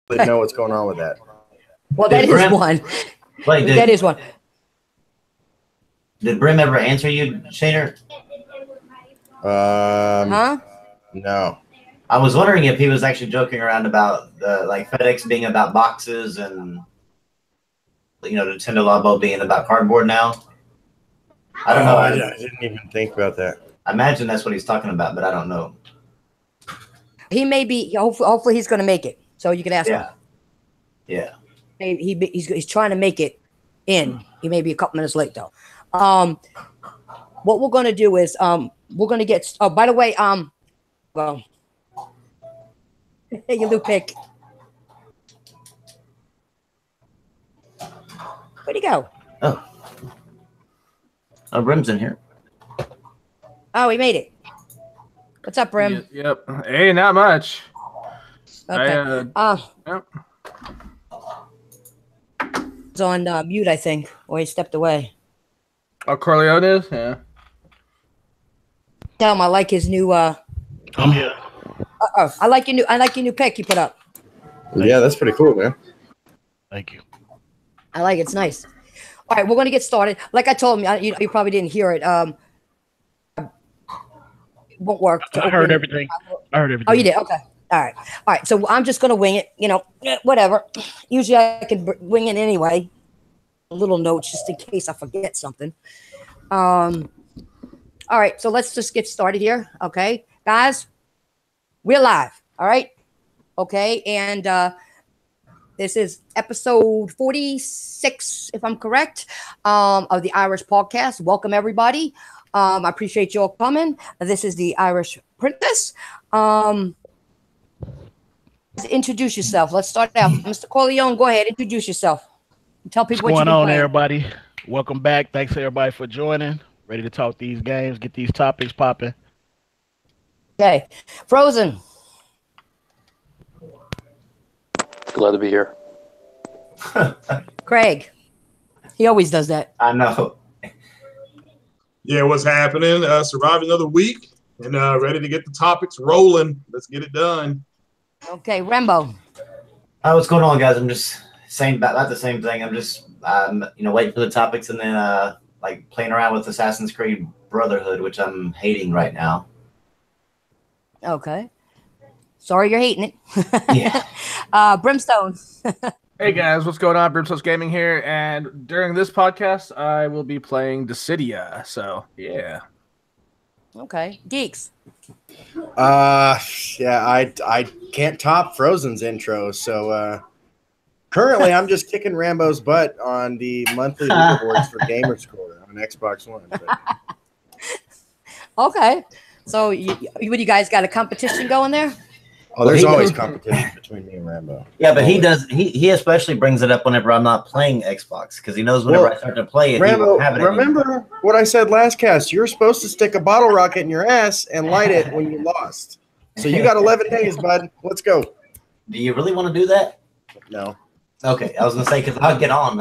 really know what's going on with that. Well, that is one. Wait, that is one. Did Brim ever answer you, Shader? Huh? No. I was wondering if he was actually joking around about like FedEx being about boxes and Nintendo Labo being about cardboard now. I don't know. I didn't even think about that. I imagine that's what he's talking about, but I don't know. He may be. Hopefully, he's going to make it. So you can ask him. Yeah. He's trying to make it in. He may be a couple minutes late though. What we're going to do is we're going to get. Oh, by the way, well, you little pick. Where'd he go? Oh, Brim's in here. Oh, he made it. What's up, Brim? Yep. Hey, not much. Okay. Yep. He's on mute, I think, or he stepped away. Oh, Corleone is? Yeah. Tell him I like his new. I'm here. I like your new pick you put up. Yeah, that's pretty cool, man. Thank you. I like it. It's nice. All right, we're going to get started. Like I told him, you probably didn't hear it. It won't work. I heard everything. Oh, you did? Okay. All right. So I'm just going to wing it, whatever. Usually I can wing it anyway. A little note just in case I forget something. All right. So let's just get started here. Okay. Guys, we're live. All right. Okay. And this is episode 46, if I'm correct, of the Irish podcast. Welcome, everybody. I appreciate you all coming. This is the Irish Princess. Introduce yourself. Let's start out. Mr. Corleone, go ahead. Introduce yourself. Tell people What's what going on, playing. everybody. Welcome back. Thanks, everybody, for joining. Ready to talk these games, get these topics popping. Okay. Frozen. Glad to be here. Craig. He always does that. I know. Yeah, what's happening? Survived another week and ready to get the topics rolling. Let's get it done. Okay, Rambo. What's going on, guys? I'm just saying about the same thing. I'm just waiting for the topics and then like playing around with Assassin's Creed Brotherhood, which I'm hating right now. Okay. Sorry you're hating it. Yeah. Brimstone. Hey guys, what's going on? Brimstone's Gaming here, and during this podcast, I will be playing Dissidia. So yeah. Okay. Geeks. Yeah, I can't top Frozen's intro, so currently I'm just kicking Rambo's butt on the monthly leaderboards for Gamerscore on Xbox One. But. Okay. So you guys got a competition going there? Oh, there's always competition between me and Rambo. Yeah, but he does. He especially brings it up whenever I'm not playing Xbox because he knows whenever I start to play it, Rambo, he won't have it remember anymore. what I said last cast? You're supposed to stick a bottle rocket in your ass and light it when you lost. So you got 11 days, bud. Let's go. Do you really want to do that? No. Okay, I was gonna say because I'll get on.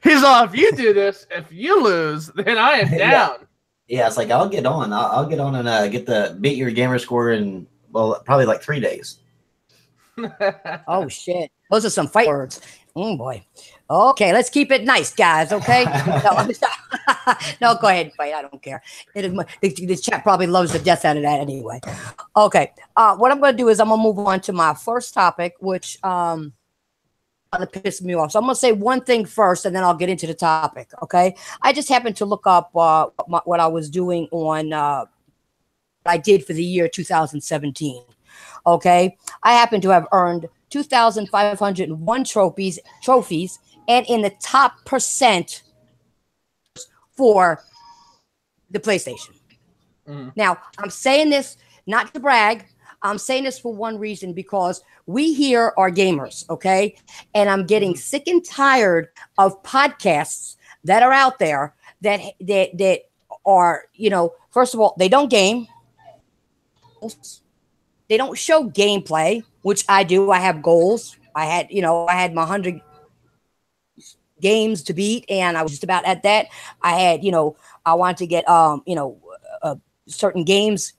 He's all, if you do this, if you lose, then I am down. Yeah, it's like I'll get on. I'll get on and beat your gamer score in probably like 3 days. Oh shit! Those are some fight words. Oh boy. Okay, let's keep it nice, guys. Okay. No, go ahead and fight. I don't care. The chat probably loves the death out of that anyway. Okay. What I'm going to do is I'm going to move on to my first topic, which to piss me off. So I'm going to say one thing first, and then I'll get into the topic. Okay. I just happened to look up what I was doing on what I did for the year 2017. Okay. I happen to have earned 2,501 trophies, and in the top percent for the PlayStation. Now, I'm saying this not to brag. I'm saying this for one reason, because we here are gamers, okay? And I'm getting sick and tired of podcasts that are out there that are, first of all, they don't game. They don't show gameplay, which I do. I have goals. I had my 100 games to beat, and I was just about at that. I had, I wanted to get, certain games,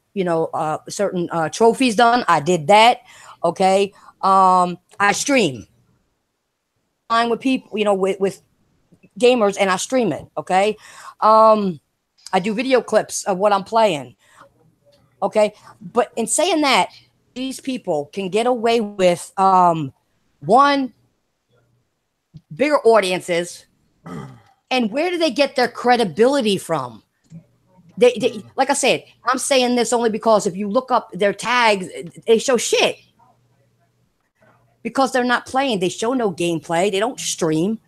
certain trophies done. I did that. Okay. I stream. I'm with people, you know, with gamers, and I stream it. Okay. I do video clips of what I'm playing. Okay. But in saying that, these people can get away with one, bigger audiences, and where do they get their credibility from? They like I said, I'm saying this only because if you look up their tags, they show shit. Because they're not playing, they show no gameplay, they don't stream.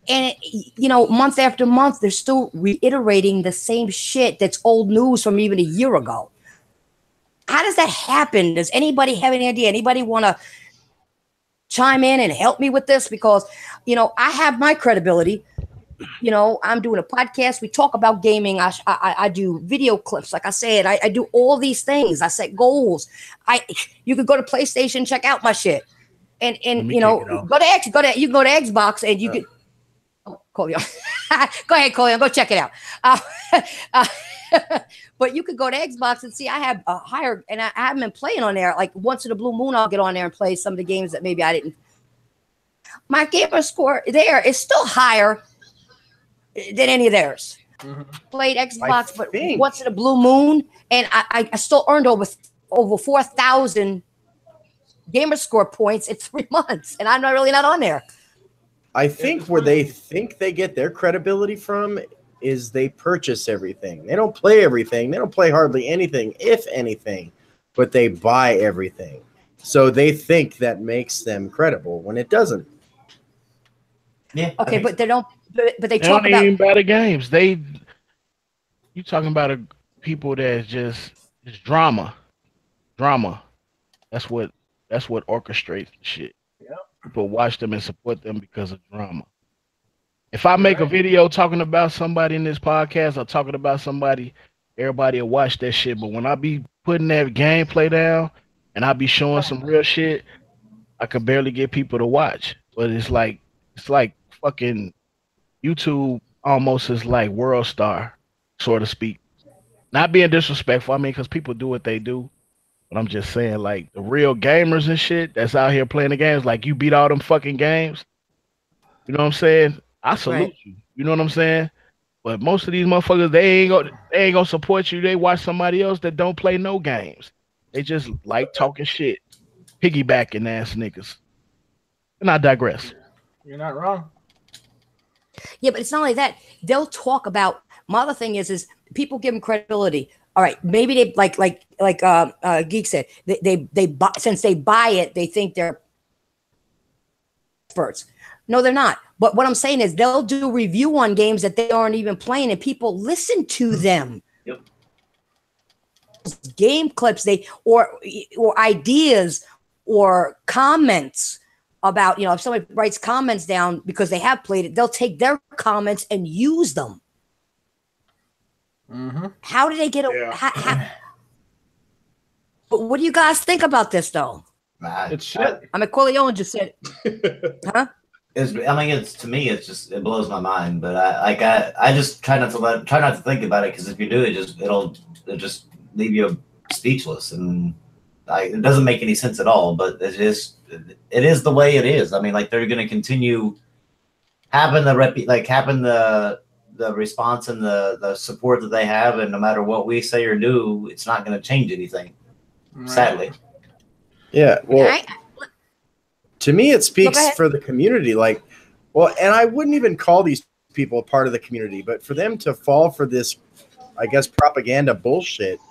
And you know, month after month, they're still reiterating the same shit that's old news from even a year ago. How does that happen? Does anybody have any idea? Anybody want to chime in and help me with this? Because, you know, I have my credibility. You know, I'm doing a podcast. We talk about gaming. I do video clips. Like I said, I do all these things. I set goals. You could go to PlayStation, check out my shit. And you know, you can go to Xbox and you can. Oh, Coleon. Go ahead, Coleon. Go check it out. But you could go to Xbox and see I have a higher, and I haven't been playing on there. Like once in a blue moon, I'll get on there and play some of the games that maybe I didn't. My gamer score there is still higher than any of theirs. Mm-hmm. Played Xbox, but once in a blue moon, and I still earned over 4,000 gamer score points in 3 months, and I'm not on there. I think where they think they get their credibility from is they purchase everything. They don't play everything. They don't play hardly anything, if anything, but they buy everything. So they think that makes them credible when it doesn't. Yeah. Okay, but they don't. But they talk about even better games. You talking about people that's just drama. That's what orchestrates shit. Yep. People watch them and support them because of drama. If I make a video talking about somebody in this podcast or talking about somebody, everybody will watch that shit. But when I be putting that gameplay down and I be showing some real shit, I could barely get people to watch. But it's like fucking YouTube almost is like World Star, so to speak. Not being disrespectful, I mean, because people do what they do. But I'm just saying, like, the real gamers and shit that's out here playing the games, like, you beat all them fucking games. You know what I'm saying? I salute you. You know what I'm saying? But most of these motherfuckers, they ain't gonna support you. They watch somebody else that don't play no games. They just like talking shit, piggybacking ass niggas. And I digress. You're not wrong. Yeah, but it's not only that. They'll talk about. My other thing is people give them credibility. All right, maybe they like Geek said, they buy, since they buy it, they think they're experts. No, they're not. But what I'm saying is they'll do review on games that they aren't even playing, and people listen to them. Yep. Game clips, or ideas or comments about, you know, if somebody writes comments down because they have played it, they'll take their comments and use them. Mm-hmm. How do they get But what do you guys think about this, though? It's shit. I mean, Corleone just said, huh? To me, it blows my mind. But I just try not to think about it, because if you do, it'll just leave you speechless, and it doesn't make any sense at all. But it is the way it is. I mean, like, they're going to continue having the response and the support that they have, and no matter what we say or do, it's not going to change anything. Right. Sadly. Yeah. Well, to me, it speaks for the community. Like, well, and I wouldn't even call these people part of the community, but for them to fall for this, I guess, propaganda bullshit,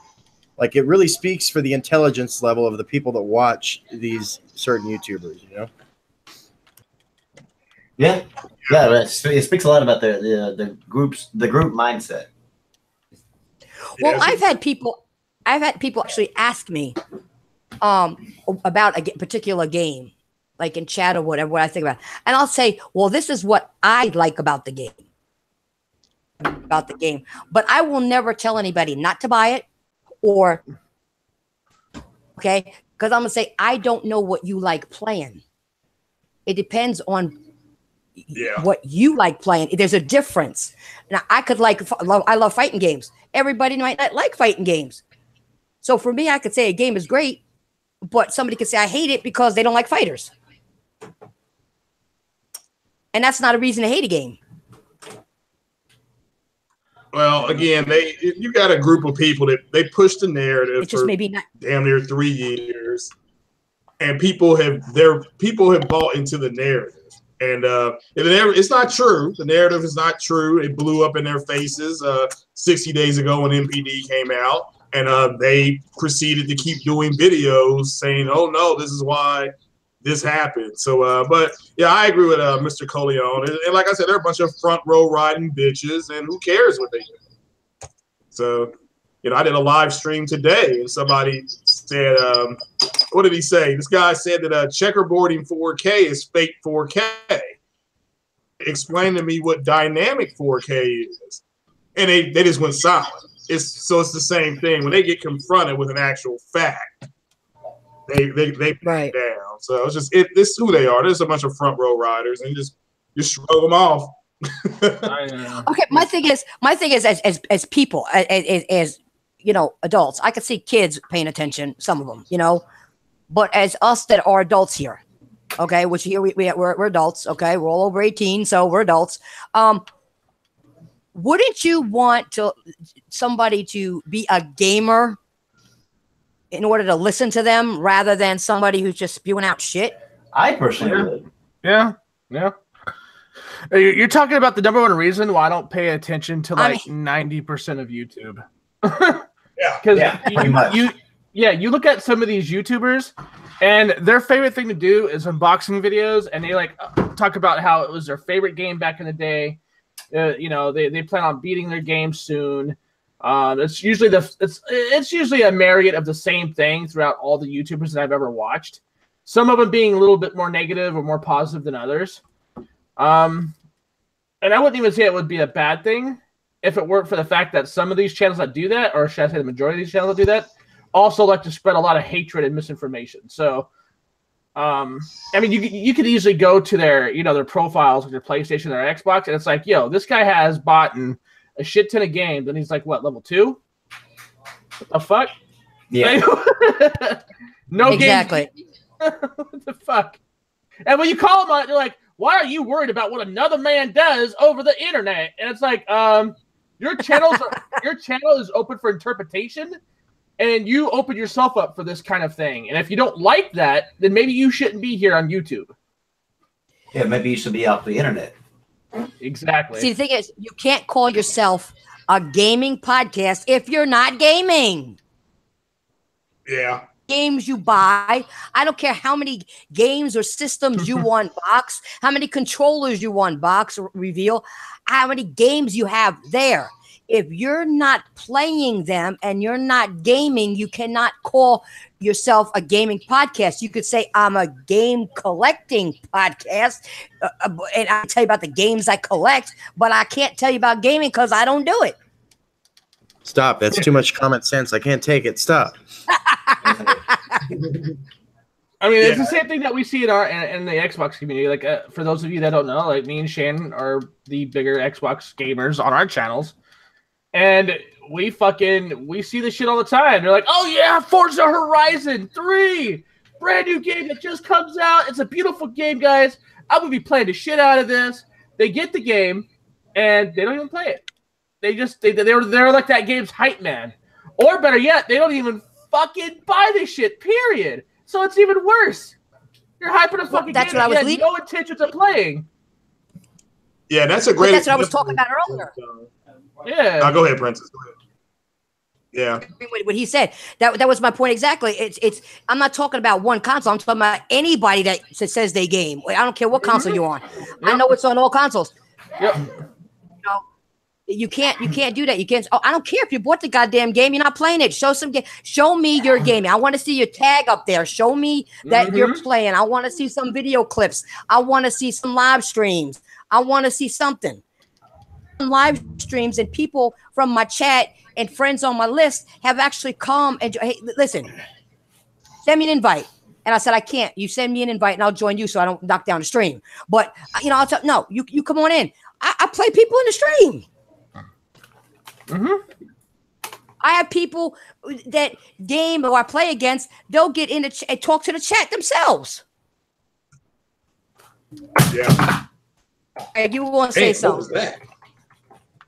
like, it really speaks for the intelligence level of the people that watch these certain YouTubers, you know? Yeah, it speaks a lot about the group mindset. Well, I've had people actually ask me about a particular game, like in chat or whatever, what I think about it. And I'll say, well, this is what I like about the game. But I will never tell anybody not to buy it, or okay, because I'm gonna say I don't know what you like playing. It depends on what you like playing. There's a difference. Now, I love fighting games. Everybody might not like fighting games. So for me, I could say a game is great, but somebody could say I hate it because they don't like fighters. And that's not a reason to hate a game. Well, again, you got a group of people that they push the narrative just for maybe not damn near 3 years, and people have bought into the narrative. And it's not true. The narrative is not true. It blew up in their faces 60 days ago when MPD came out, and they proceeded to keep doing videos saying, "Oh no, this is why this happened." So, but yeah, I agree with Mr. Coleon. And like I said, they're a bunch of front row riding bitches, and who cares what they do? So, I did a live stream today, and somebody said, what did he say? This guy said that checkerboarding 4K is fake 4K. Explain to me what dynamic 4K is. And they just went silent. It's the same thing. When they get confronted with an actual fact, they right down. So this is who they are. There's a bunch of front row riders, and just shrug them off. Okay, my thing is as people, as adults, I could see kids paying attention, some of them, but as us that are adults here, okay, which here we're adults, okay, we're all over 18, so we're adults. Wouldn't you want somebody to be a gamer in order to listen to them rather than somebody who's just spewing out shit? I personally would. Yeah. You're talking about the number one reason why I don't pay attention to 90% of YouTube. Because you look at some of these YouTubers, and their favorite thing to do is unboxing videos, and they talk about how it was their favorite game back in the day. They plan on beating their game soon. It's usually a myriad of the same thing throughout all the YouTubers that I've ever watched. Some of them being a little bit more negative or more positive than others. And I wouldn't even say it would be a bad thing if it weren't for the fact that some of these channels that do that, or should I say the majority of these channels that do that, also like to spread a lot of hatred and misinformation. So, you could easily go to their, their profiles, like their PlayStation, their Xbox, and it's like, this guy has bought a shit ton of games, and he's like, what, level 2? What the fuck? Yeah. No, exactly. What the fuck? And when you call them out, they're like, why are you worried about what another man does over the internet? And it's like, your channel is open for interpretation, and you open yourself up for this kind of thing. And if you don't like that, then maybe you shouldn't be here on YouTube. Yeah, maybe you should be off the internet. Exactly. See, the thing is, you can't call yourself a gaming podcast if you're not gaming. Yeah. Games you buy. I don't care how many games or systems you unbox, how many controllers you unbox or reveal, how many games you have there. If you're not playing them and you're not gaming, you cannot call yourself a gaming podcast. You could say, I'm a game collecting podcast, and I'll tell you about the games I collect, but I can't tell you about gaming because I don't do it. Stop. That's too much common sense. I can't take it. Stop. It's the same thing that we see in the Xbox community. Like, for those of you that don't know, like, me and Shannon are the bigger Xbox gamers on our channels. And we see this shit all the time. They're like, oh yeah, Forza Horizon 3, brand new game that just comes out. It's a beautiful game, guys. I'm going to be playing the shit out of this. They get the game, and they don't even play it. They're like that game's hype man. Or better yet, they don't even fucking buy this shit, period. So it's even worse. You're hyping a fucking that's game what I was leading. No intentions of playing. Yeah, that's a great. That's what I was talking about earlier. Yeah. Now go ahead, Princess. Go ahead. Yeah. What he said. That was my point exactly. It's. I'm not talking about one console. I'm talking about anybody that says they game. I don't care what console you're on. Yep. I know it's on all consoles. Yep. You can't do that. You can't. Oh, I don't care if you bought the goddamn game. You're not playing it. Show me your gaming. I want to see your tag up there. Show me that you're playing. I want to see some video clips. I want to see some live streams. I want to see something. Live streams, and people from my chat and friends on my list have actually come and, hey, listen, send me an invite. And I said, I can't. You send me an invite and I'll join you so I don't knock down the stream. But, I'll tell, no, you come on in. I play people in the stream. I have people that game or I play against. They'll get in and talk to the chat themselves. Yeah. Hey, you want to say something? What was that?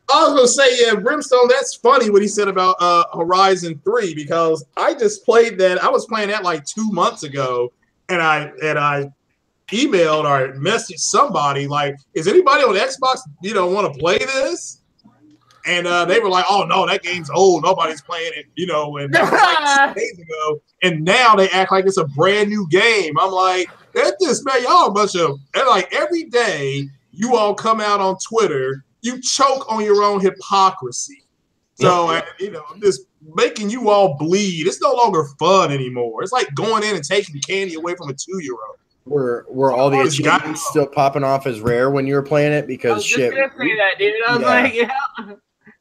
I was gonna say, yeah, Brimstone. That's funny what he said about Horizon 3 because I just played that. I was playing that like 2 months ago, and I emailed or messaged somebody like, "Is anybody on Xbox want to play this?" And they were like, "Oh no, that game's old. Nobody's playing it." And that was like 6 days ago. And now they act like it's a brand new game. I'm like, "That's this man, y'all a bunch of." And like every day, you all come out on Twitter. You choke on your own hypocrisy. So, I'm just making you all bleed. It's no longer fun anymore. It's like going in and taking candy away from a 2-year-old. Were all the achievements still popping off as rare when you were playing it? Because shit. I was just gonna say that, dude. I was like, yeah.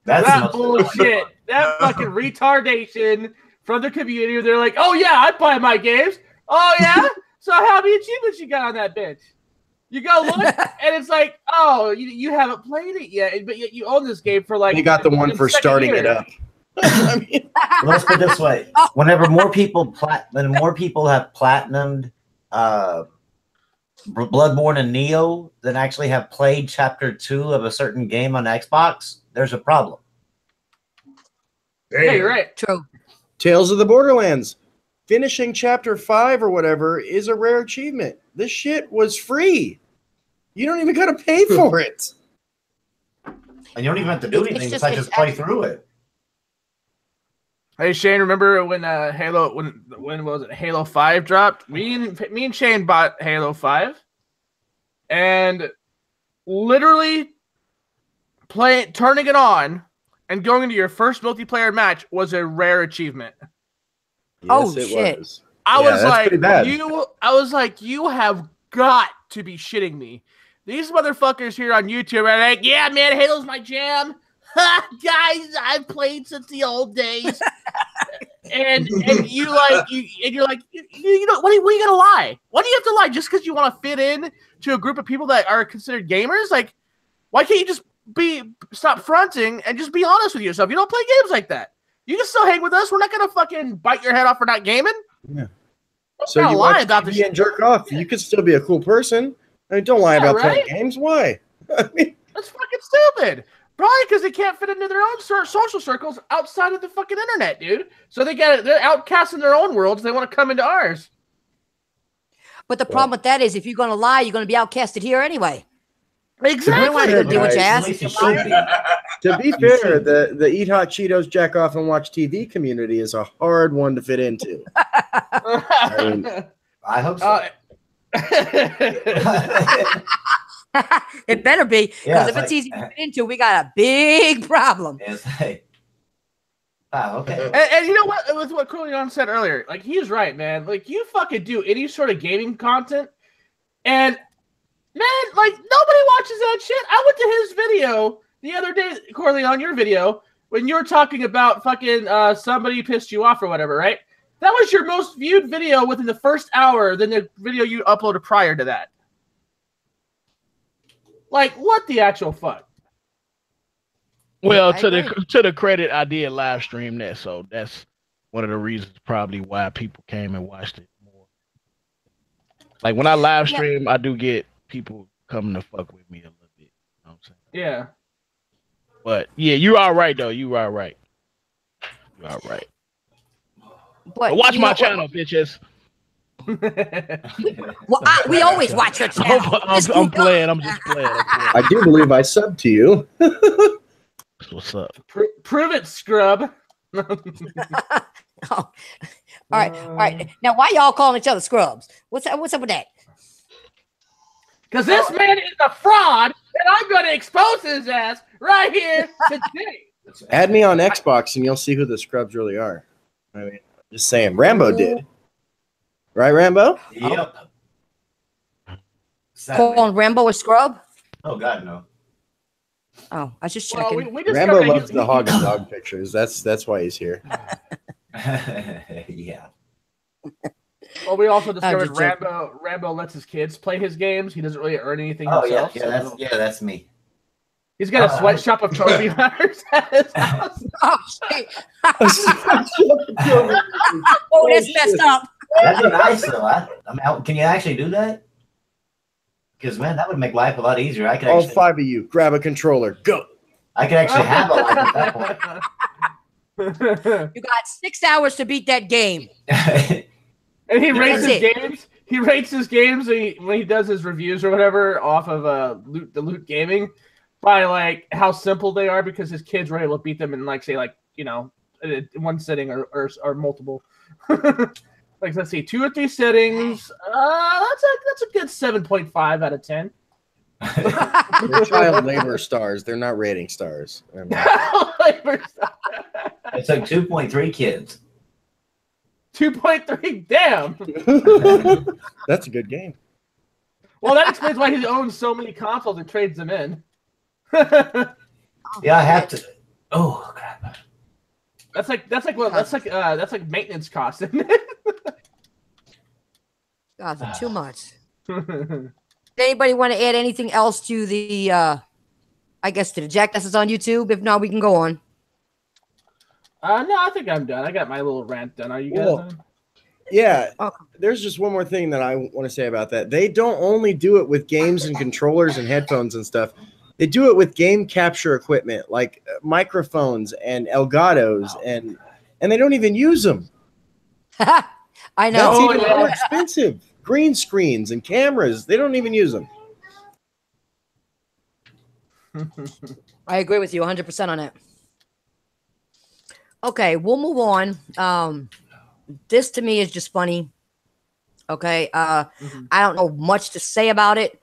That's bullshit. That fucking retardation from the community. They're like, oh, yeah, I play my games. Oh, yeah? So how many achievements you got on that bitch? You go look, and it's like, oh, you haven't played it yet, but yet you own this game for like. You got the one for starting it up. Let's put it this way: whenever more people have platinumed Bloodborne and Neo than actually have played Chapter 2 of a certain game on Xbox, there's a problem. Yeah, you're right. True. Tales of the Borderlands. Finishing Chapter 5 or whatever is a rare achievement. This shit was free. You don't even got to pay for it. And you don't even have to do anything besides just play through it. Hey Shane, remember when Halo when was it Halo 5 dropped? Me and Shane bought Halo 5 and literally turning it on and going into your first multiplayer match was a rare achievement. Yes, it shit. was. I was like, you have got to be shitting me. These motherfuckers here on YouTube are like, yeah, man, Halo's my jam. Guys, I've played since the old days. and you're like, what are you gonna lie? Why do you have to lie just because you want to fit in to a group of people that are considered gamers? Like, why can't you just stop fronting and just be honest with yourself? You don't play games like that. You can still hang with us. We're not gonna fucking bite your head off for not gaming. Yeah. So you lie about this and jerk off. You could still be a cool person. I mean, don't lie about playing games. Why? I mean, that's fucking stupid. Probably because they can't fit into their own social circles outside of the fucking internet, dude. So they're outcast in their own worlds. They want to come into ours. But the problem with that is, if you're going to lie, you're going to be outcasted here anyway. Exactly. You don't want to do what you ask. To be fair, the eat hot Cheetos, jack off, and watch TV community is a hard one to fit into. I hope so. It better be, because if it's easy to fit into, we got a big problem. Okay. And you know what? With what Coolion said earlier, like, he's right, man. Like, you fucking do any sort of gaming content, and man, like, nobody watches that shit. I went to his video the other day, Corleone, your video, when you were talking about fucking somebody pissed you off or whatever, right? That was your most viewed video within the first hour than the video you uploaded prior to that. Like, what the actual fuck? Well, to the credit, I did live stream that, so that's one of the reasons probably why people came and watched it more. Like, when I live stream, I do get people coming to fuck with me a little bit. You know what I'm saying? Yeah. But yeah, you are right though. You are right. You are right. But watch my channel, bitches. Well, we always watch your channel. I'm playing. I'm just playing. I do believe I subbed to you. What's up? Prove it, scrub. All right. Now, why y'all calling each other scrubs? What's up with that? Because this man is a fraud, and I'm going to expose his ass right here today. Add me on Xbox, and you'll see who the scrubs really are. I mean, just saying. Rambo did. Right, Rambo? Yep. Calling Rambo a scrub? Oh, God, no. Oh, I was just checking. We Rambo loves the hog and dog pictures. That's why he's here. Yeah. Well, we also discovered Rambo lets his kids play his games. He doesn't really earn anything himself. Yeah, that's me. He's got a sweatshop of trophy hunters at his house. Oh, shit. Oh, that's messed up. That'd be nice, though. I mean, can you actually do that? Because, man, that would make life a lot easier. I could All actually, 5 of you, grab a controller. Go. I could actually have a life at that point. You got 6 hours to beat that game. And he rates his games. He rates his games when he does his reviews or whatever off of the Loot Gaming by like how simple they are because his kids were able to beat them in like say like one sitting or multiple. Like let's see, 2 or 3 sittings. That's a good 7.5 out of 10. They're child labor stars. They're not rating stars. It's like 2.3 kids. 2.3, damn. That's a good game. Well, that explains why he owns so many consoles and trades them in. Yeah, I have to. Oh crap. That's like maintenance costs, isn't it? God, that's too much. Does anybody want to add anything else to the I guess to the Jackasses on YouTube? If not, we can go on. No, I think I'm done. I got my little rant done. Are you guys done? Yeah. There's just one more thing that I want to say about that. They don't only do it with games and controllers and headphones and stuff. They do it with game capture equipment like microphones and Elgatos, and they don't even use them. I know. That's even more expensive. Green screens and cameras. They don't even use them. I agree with you 100% on it. Okay, we'll move on. This to me is just funny. Okay, I don't know much to say about it,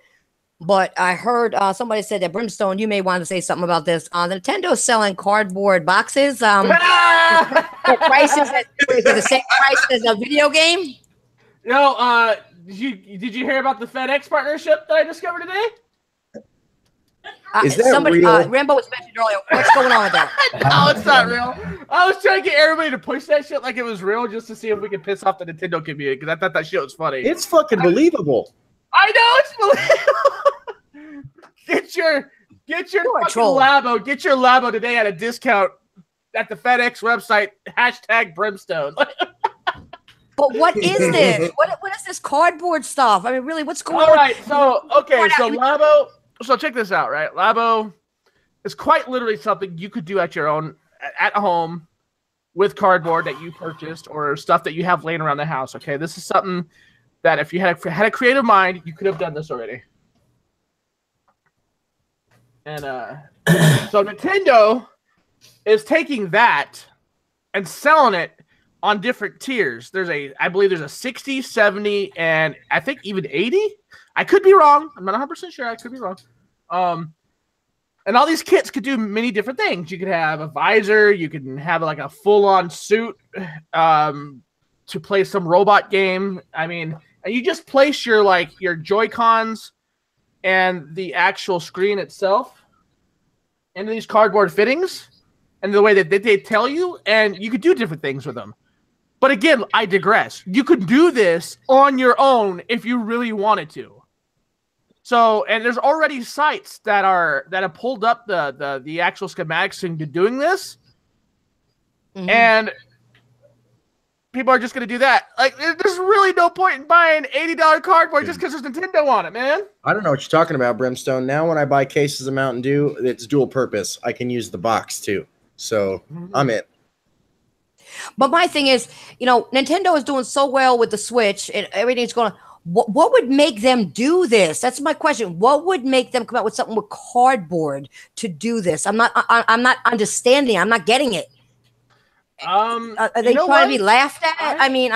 but I heard somebody said that Brimstone, you may want to say something about this. Nintendo's selling cardboard boxes. The prices is the same price as a video game. No, did you hear about the FedEx partnership that I discovered today? Is that real? Rambo was mentioned earlier. What's going on with that? No, it's not real. I was trying to get everybody to push that shit like it was real just to see if we could piss off the Nintendo community because I thought that shit was funny. It's fucking believable. I know it's believable. Get your fucking Labo. Get your Labo today at a discount at the FedEx website. #Brimstone. But what is this? What is this cardboard stuff? I mean, really, what's going on? All right, so Labo. So check this out, right? Labo is quite literally something you could do at your own, at home, with cardboard that you purchased or stuff that you have laying around the house. Okay, this is something that if you had a creative mind, you could have done this already. And so Nintendo is taking that and selling it on different tiers. I believe there's a 60, 70, and I think even 80. I could be wrong. I'm not 100% sure. I could be wrong. And all these kits could do many different things. You could have a visor. You can have like a full-on suit to play some robot game. I mean, and you just place your Joy-Cons and the actual screen itself into these cardboard fittings and the way that they tell you, and you could do different things with them. But again, I digress. You could do this on your own if you really wanted to. So, and there's already sites that have pulled up the actual schematics into doing this, and people are just going to do that. Like, there's really no point in buying $80 cardboard just because there's Nintendo on it, man. I don't know what you're talking about, Brimstone. Now, when I buy cases of Mountain Dew, it's dual purpose. I can use the box too, so I'm in. But my thing is, Nintendo is doing so well with the Switch and everything's going. What would make them do this? That's my question. What would make them come out with something with cardboard to do this? I'm not understanding. I'm not getting it. Are they trying to be laughed at? I mean,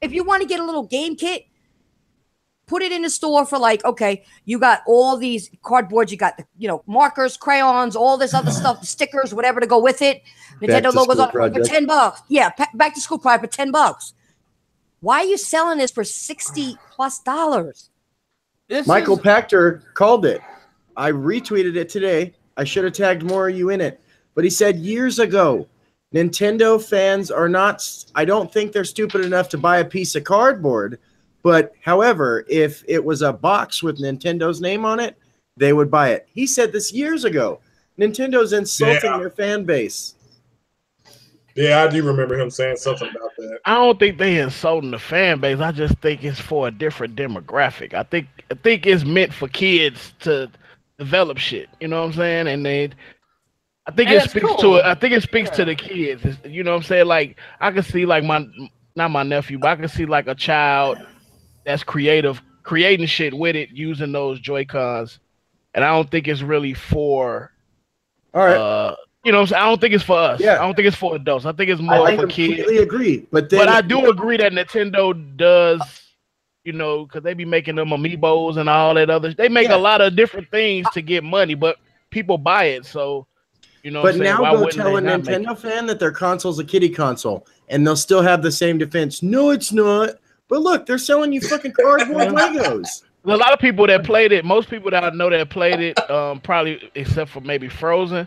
if you want to get a little game kit, put it in the store for okay, you got all these cardboards, you got the markers, crayons, all this other stuff, stickers, whatever to go with it. Nintendo logos on it for $10. Yeah, back to school project for $10. Why are you selling this for $60+? Michael Pachter called it. I retweeted it today. I should have tagged more of you in it. But he said years ago, Nintendo fans are not, I don't think they're stupid enough to buy a piece of cardboard. But however, if it was a box with Nintendo's name on it, they would buy it. He said this years ago. Nintendo's insulting their fan base. Yeah, I do remember him saying something about that. I don't think they insulting the fan base. I just think it's for a different demographic. I think it's meant for kids to develop shit. You know what I'm saying? And I think it speaks to it. I think it speaks to the kids. You know what I'm saying? Like I can see like not my nephew, but I can see like a child that's creating shit with it using those Joy-Cons. And I don't think it's really for all right. You know what I'm saying? I don't think it's for us. Yeah. I don't think it's for adults. I think it's more for kids. I completely agree. But I do agree that Nintendo does, you know, because they be making them amiibos and all that other. They make a lot of different things to get money, but people buy it. So, you know. But now go tell a Nintendo fan that their console's a kiddie console, and they'll still have the same defense. No, it's not. But look, they're selling you fucking cardboard Legos. A lot of people that played it, most people that I know that played it, probably except for maybe Frozen.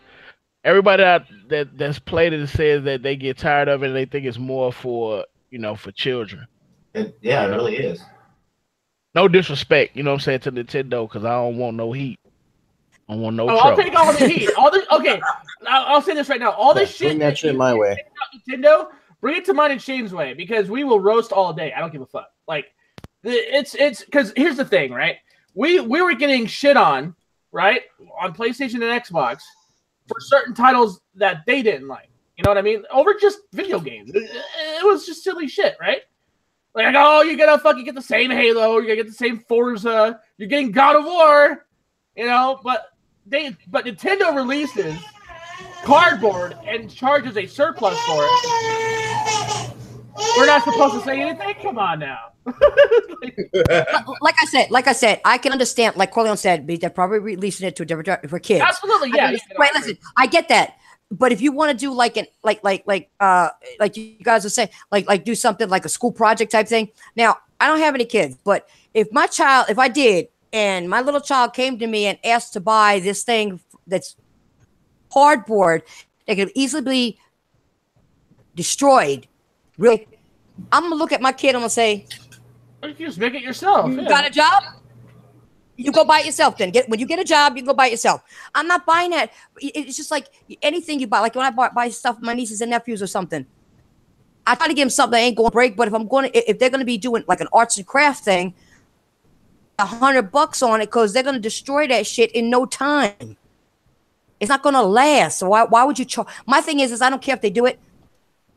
Everybody that's played it says that they get tired of it and they think it's more for, you know, for children. It really is. No disrespect, you know what I'm saying, to Nintendo, because I don't want no heat. I don't want no trouble. I'll take all the heat. I'll say this right now. All this shit. Bring that shit my way. Nintendo, bring it to mine and Shane's way, because we will roast all day. I don't give a fuck. Like, it's because here's the thing, right? We were getting shit on, right, on PlayStation and Xbox for certain titles that they didn't like. You know what I mean? Over just video games. It was just silly shit, right? Like, oh, you're gonna fucking get the same Halo, you're gonna get the same Forza, you're getting God of War, you know, but Nintendo releases cardboard and charges a surplus for it. We're not supposed to say anything? Come on now. like I said, I can understand. Like Corleone said, they're probably releasing it to a different for kids. Absolutely, yeah. Wait, listen, I get that, but if you want to do like you guys are saying, like do something like a school project type thing. Now, I don't have any kids, but if I did, and my little child came to me and asked to buy this thing that's cardboard that could easily be destroyed, really, I'm gonna look at my kid. I'm gonna say, you can just make it yourself. You got a job? You go buy it yourself then. When you get a job, you can go buy it yourself. I'm not buying that. It's just like anything you buy. Like when I buy stuff for my nieces and nephews or something, I try to give them something that ain't going to break. But if they're going to be doing like an arts and craft thing, $100 on it, because they're going to destroy that shit in no time. It's not going to last. So why would you charge? My thing is I don't care if they do it,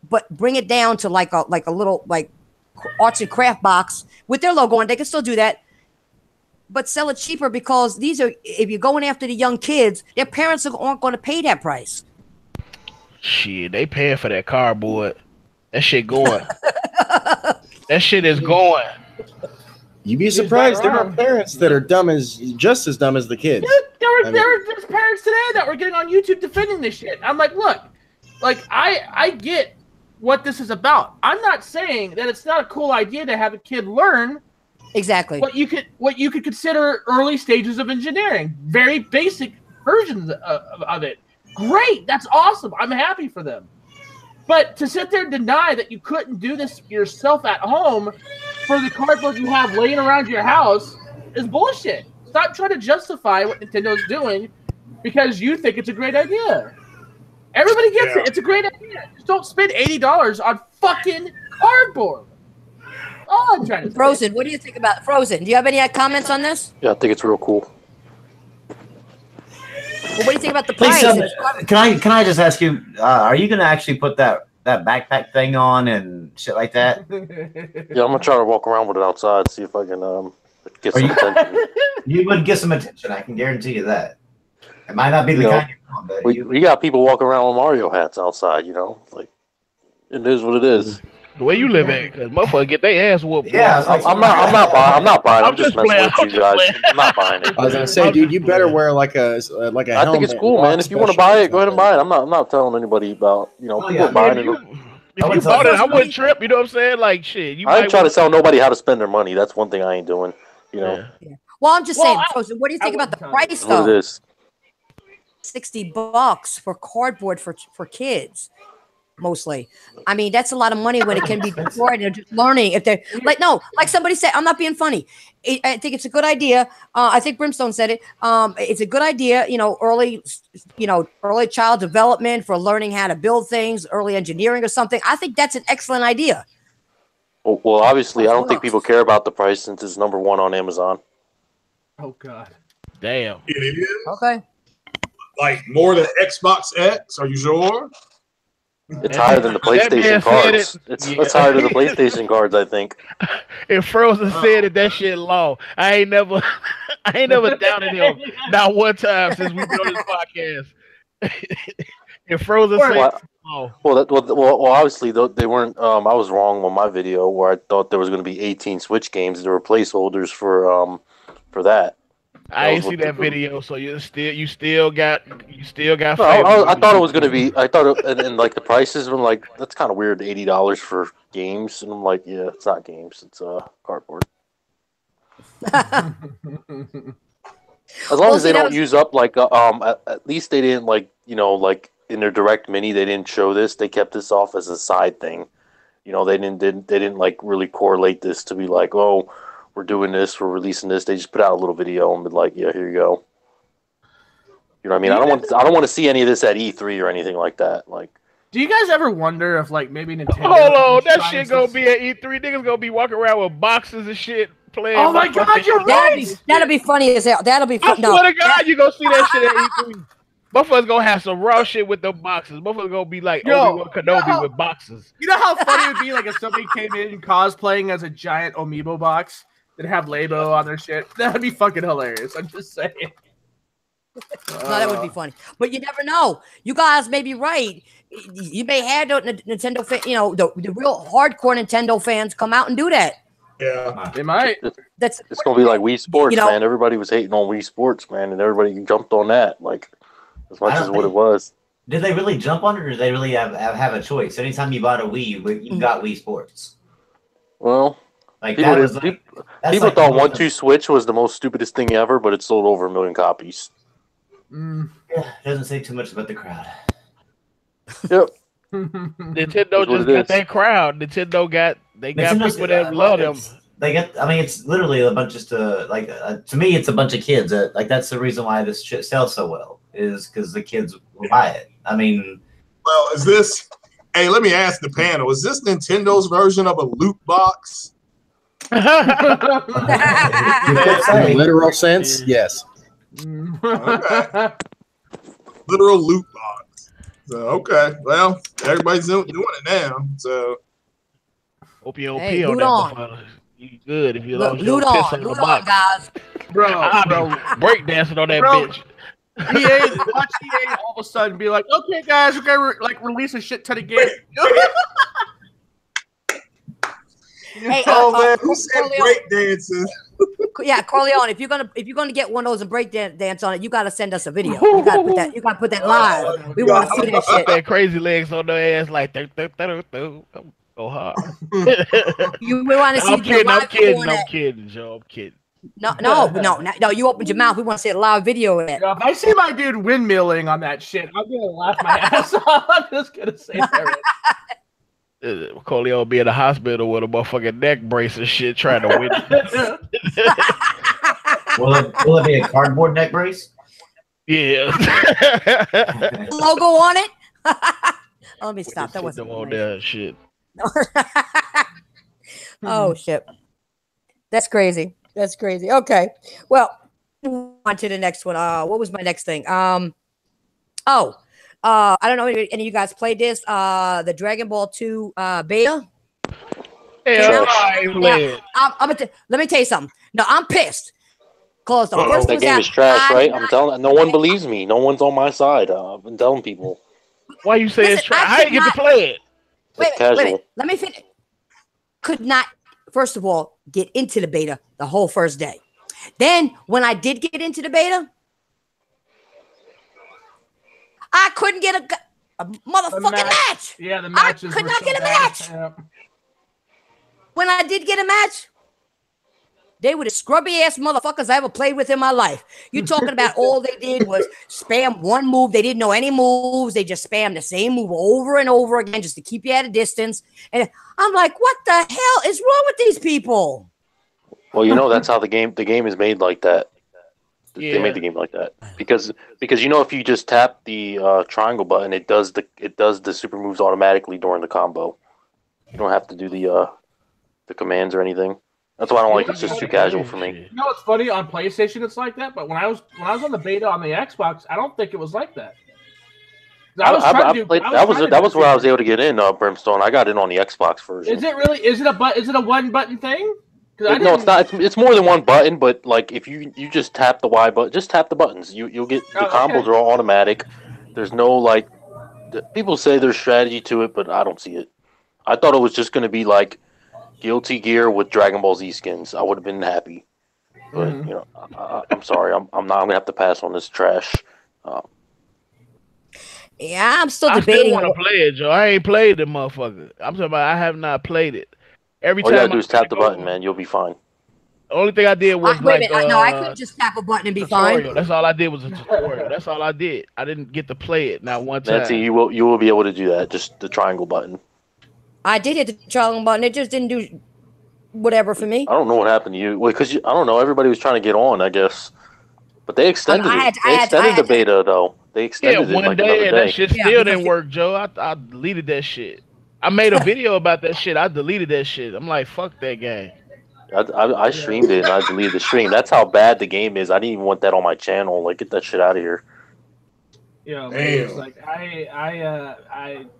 but bring it down to like a little like arts and craft box with their logo on. They can still do that, but sell it cheaper, because these are, if you're going after the young kids, their parents aren't going to pay that price. Shit, they paying for that cardboard. That shit going. That shit is going. You'd be surprised. There are parents that are just as dumb as the kids. There's parents today that were getting on YouTube defending this shit. I'm like, look, like I get what this is about. I'm not saying that it's not a cool idea to have a kid learn exactly what you could consider early stages of engineering, very basic versions of it. Great, that's awesome. I'm happy for them. But to sit there and deny that you couldn't do this yourself at home for the cardboard you have laying around your house is bullshit. Stop trying to justify what Nintendo's doing because you think it's a great idea. Everybody gets it. It's a great idea. Just don't spend $80 on fucking cardboard. All I'm trying to say. Frozen, what do you think about Frozen? Do you have any comments on this? Yeah, I think it's real cool. Well, what do you think about the price? Can I just ask you, are you going to actually put that backpack thing on and shit like that? Yeah, I'm going to try to walk around with it outside, see if I can get some attention. You would get some attention, I can guarantee you that. It might not be the kind you want, but we got people walking around with Mario hats outside, you know? Like, it is what it is. The way you live at, because motherfuckers get their ass whooped. Yeah, I'm not buying it. I'm just messing with you guys. I'm not buying it. I was gonna say, dude, you better wear like a helmet. I think it's cool, man. If you want to buy it, go ahead and buy it. I'm not telling anybody about, people buying it. If you bought it, I wouldn't trip. You know what I'm saying? Like shit. I ain't trying to tell nobody how to spend their money. That's one thing I ain't doing. You know. Yeah. Well, I'm just saying, Frozen, what do you think about the price though? What it is. $60 for cardboard for kids. mostly. I mean, that's a lot of money when it can be destroyed and just learning. If they're like, no, like somebody said, I'm not being funny. I think it's a good idea. I think Brimstone said it. It's a good idea, early child development for learning how to build things, early engineering or something. I think that's an excellent idea. Well, obviously, I don't think people care about the price since it's #1 on Amazon. Oh, God. Damn. It is. Okay. Like more than Xbox X? Are you sure? It's higher than the PlayStation cards. It's higher than the PlayStation cards, I think. If Frozen said it, that shit low. I ain't never doubted him not one time since we've been on this podcast. If Frozen said it, low. Well, obviously they weren't. I was wrong on my video where I thought there was going to be 18 Switch games. There were placeholders for that. I didn't see that video, so you still got. No, I thought it was gonna be. I thought and like the prices were like that's kind of weird. $80 for games, and I'm like, yeah, it's not games. It's cardboard. As long as they don't use up like at least they didn't like like in their direct mini they didn't show this. They kept this off as a side thing. They didn't like really correlate this to be like, oh, we're doing this, we're releasing this. They just put out a little video and be like, yeah, here you go. You know what I mean? I don't want to see any of this at E3 or anything like that. Like, do you guys ever wonder if like maybe Nintendo? Hold on, that shit gonna be at E3. Niggas gonna be walking around with boxes and shit playing. Oh my God, you're right. That'll be funny as hell. That'll be I swear to God, you gonna see that shit at E3. Motherfuckers gonna have some raw shit with the boxes. Motherfuckers gonna be like Obi-Wan Kenobi with boxes. You know how funny it would be like if somebody came in cosplaying as a giant amiibo box that have Labo on their shit? That'd be fucking hilarious. I'm just saying. No, that would be funny. But you never know. You guys may be right. You may have the Nintendo fan, the real hardcore Nintendo fans come out and do that. Yeah, they might. It's gonna be like Wii Sports, man. Everybody was hating on Wii Sports, man, and everybody jumped on that like as much as what it was. Did they really jump on it, or did they really have a choice? Anytime you bought a Wii, you got Wii Sports. Well, like people thought 1-2 Switch was the most stupidest thing ever, but it sold over 1 million copies. Yeah, doesn't say too much about the crowd. Yep. Nintendo just got that crowd. Nintendo got people that love them. They get. I mean, it's literally a bunch of to me, it's a bunch of kids. Like that's the reason why this shit sells so well is because the kids will buy it. I mean, well, is this? Hey, let me ask the panel: is this Nintendo's version of a loot box? In a literal sense, yes. Okay. Literal loot box. So, okay, well, everybody's doing it now. So, hope you don't pee on that motherfucker. You good if you don't piss on the box, guys. Bro, breakdancing on that bitch. Watch EA all of a sudden be like, okay, guys, we're gonna release a shit ton of games. Hey, man, who said breakdancing? Yeah, Corleone. If you're gonna get one of those and break dance on it, you gotta send us a video. You gotta put that live. We want to see that shit. That crazy legs on their ass like go hard. We want to see. I'm kidding, Joe. I'm kidding. No. You opened your mouth. We want to see a live video of it. If I see my dude windmilling on that shit, I'm gonna laugh my ass off. I'm just gonna say that. Corleone will be in the hospital with a motherfucking neck brace and shit trying to win. Will it be a cardboard neck brace? Yeah. Logo on it? Let me stop. That wasn't on that shit. Oh shit. That's crazy. Okay. Well, on to the next one. What was my next thing? I don't know if any of you guys played this. The Dragon Ball 2 beta. Let me tell you something. No, I'm pissed. Close. That game is trash, right? I'm telling. No one believes me. No one's on my side. I've been telling people. Why you say it's trash? I didn't get to play it. Wait. Let me finish. Could not, first of all, get into the beta the whole first day. Then, when I did get into the beta, I couldn't get a motherfucking match. Yeah, the matches could not get a match. Yeah. When I did get a match, They were the scrubby ass motherfuckers I ever played with in my life. You talking about all they did was spam one move. They didn't know any moves. They just spammed the same move over and over again just to keep you at a distance. And I'm like, what the hell is wrong with these people? Well, that's how the game is made like that. Yeah. They made the game like that because if you just tap the triangle button, it does the super moves automatically during the combo. You don't have to do the commands or anything. That's why I don't like it. It's just too casual for me. You know what's funny? On PlayStation, it's like that. But when I was on the beta on the Xbox, I don't think it was like that. That was where I was able to get in Brimstone. I got in on the Xbox version. Is it really? Is it a one button thing? No, it's not. It's more than one button. But like if you just tap the Y button, just tap the buttons. You'll get the combos are all automatic. There's no like. People say there's strategy to it, but I don't see it. I thought it was just going to be like Guilty Gear with Dragon Ball Z skins. I would have been happy, but I'm sorry. I'm not. I'm gonna have to pass on this trash. Yeah, I'm still debating. I still want to play it, Joe. I ain't played the motherfucker. I'm talking about. I have not played it. Every all time you gotta do is tap the button, man. You'll be fine. The only thing I did was no, I couldn't just tap a button and be tutorial. fine. That's all I did was a tutorial. That's all I did. I didn't get to play it not one time. Nancy, you will be able to do that. Just the triangle button. I did hit the triangle button. It just didn't do whatever for me. I don't know what happened to you. Well, because I don't know. Everybody was trying to get on, I guess. But they extended it. They extended the beta, though. They extended it one day, and that shit still didn't work, Joe. I deleted that shit. I made a video about that shit. I deleted that shit. I'm like, fuck that game. I streamed it, and I deleted the stream. That's how bad the game is. I didn't even want that on my channel. Like, get that shit out of here. Yeah, it was like I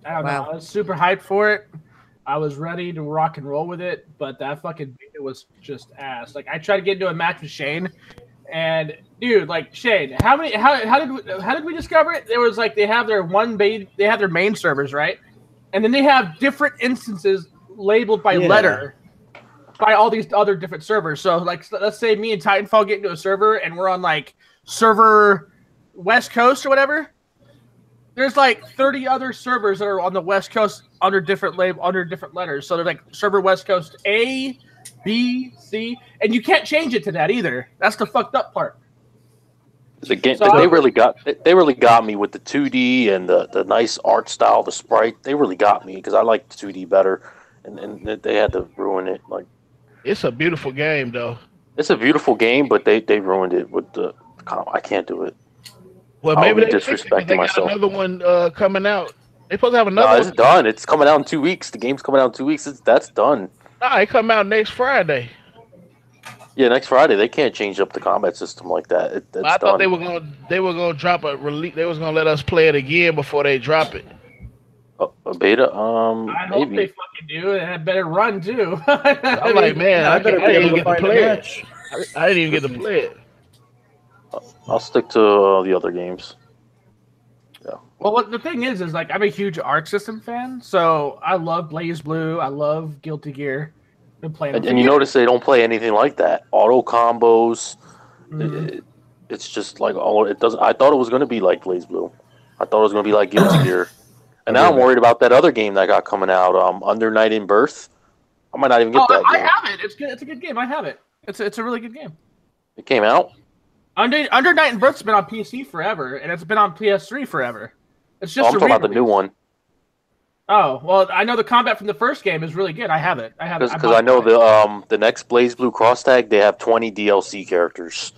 don't know. I was super hyped for it. I was ready to rock and roll with it, but that fucking beta was just ass. Like I tried to get into a match with Shane, and dude, like Shane, how did we discover it? There was like they have their main servers, right? And then they have different instances labeled by letter by all these other different servers. So like let's say me and Titanfall get into a server and we're on like server West Coast or whatever. There's like 30 other servers that are on the West Coast under different letters. So they're like server West Coast A, B, C, and you can't change it to that either. That's the fucked up part. The game, they really got me with the 2D and the nice art style, the sprite. They really got me because I like 2D better, and they had to ruin it. Like it's a beautiful game, though. It's a beautiful game, but they ruined it with the. I can't do it. Well, maybe they're disrespecting myself. Another one coming out. They're supposed to have another. No, it's done. It's coming out in 2 weeks. The game's coming out in 2 weeks. That's done. Nah, it come out next Friday. Yeah, next Friday. They can't change up the combat system like that. I thought they were gonna drop a release. They was gonna let us play it again before they drop it. A beta? I hope they fucking do. It had better run too. I'm like, man, I didn't even get to play it. I didn't even get to play it. I'll stick to the other games. Yeah. Well, the thing is like I'm a huge Arc System fan, so I love Blaze Blue. I love Guilty Gear. Been playing, and you notice they don't play anything like that. Auto combos. It's just like it doesn't. I thought it was going to be like Blaze Blue. I thought it was going to be like Guilty Gear. And now I'm worried about that other game that got coming out. Under Night in Birth. I might not even get that. I have it. It's good. It's a good game. I have it. It's a really good game. It came out. Under Night in Birth's been on PC forever, and it's been on PS3 forever. It's just. I'm talking about the new one. Oh well, I know the combat from the first game is really good. I have it. Because I know the next Blaze Blue Cross Tag they have 20 DLC characters.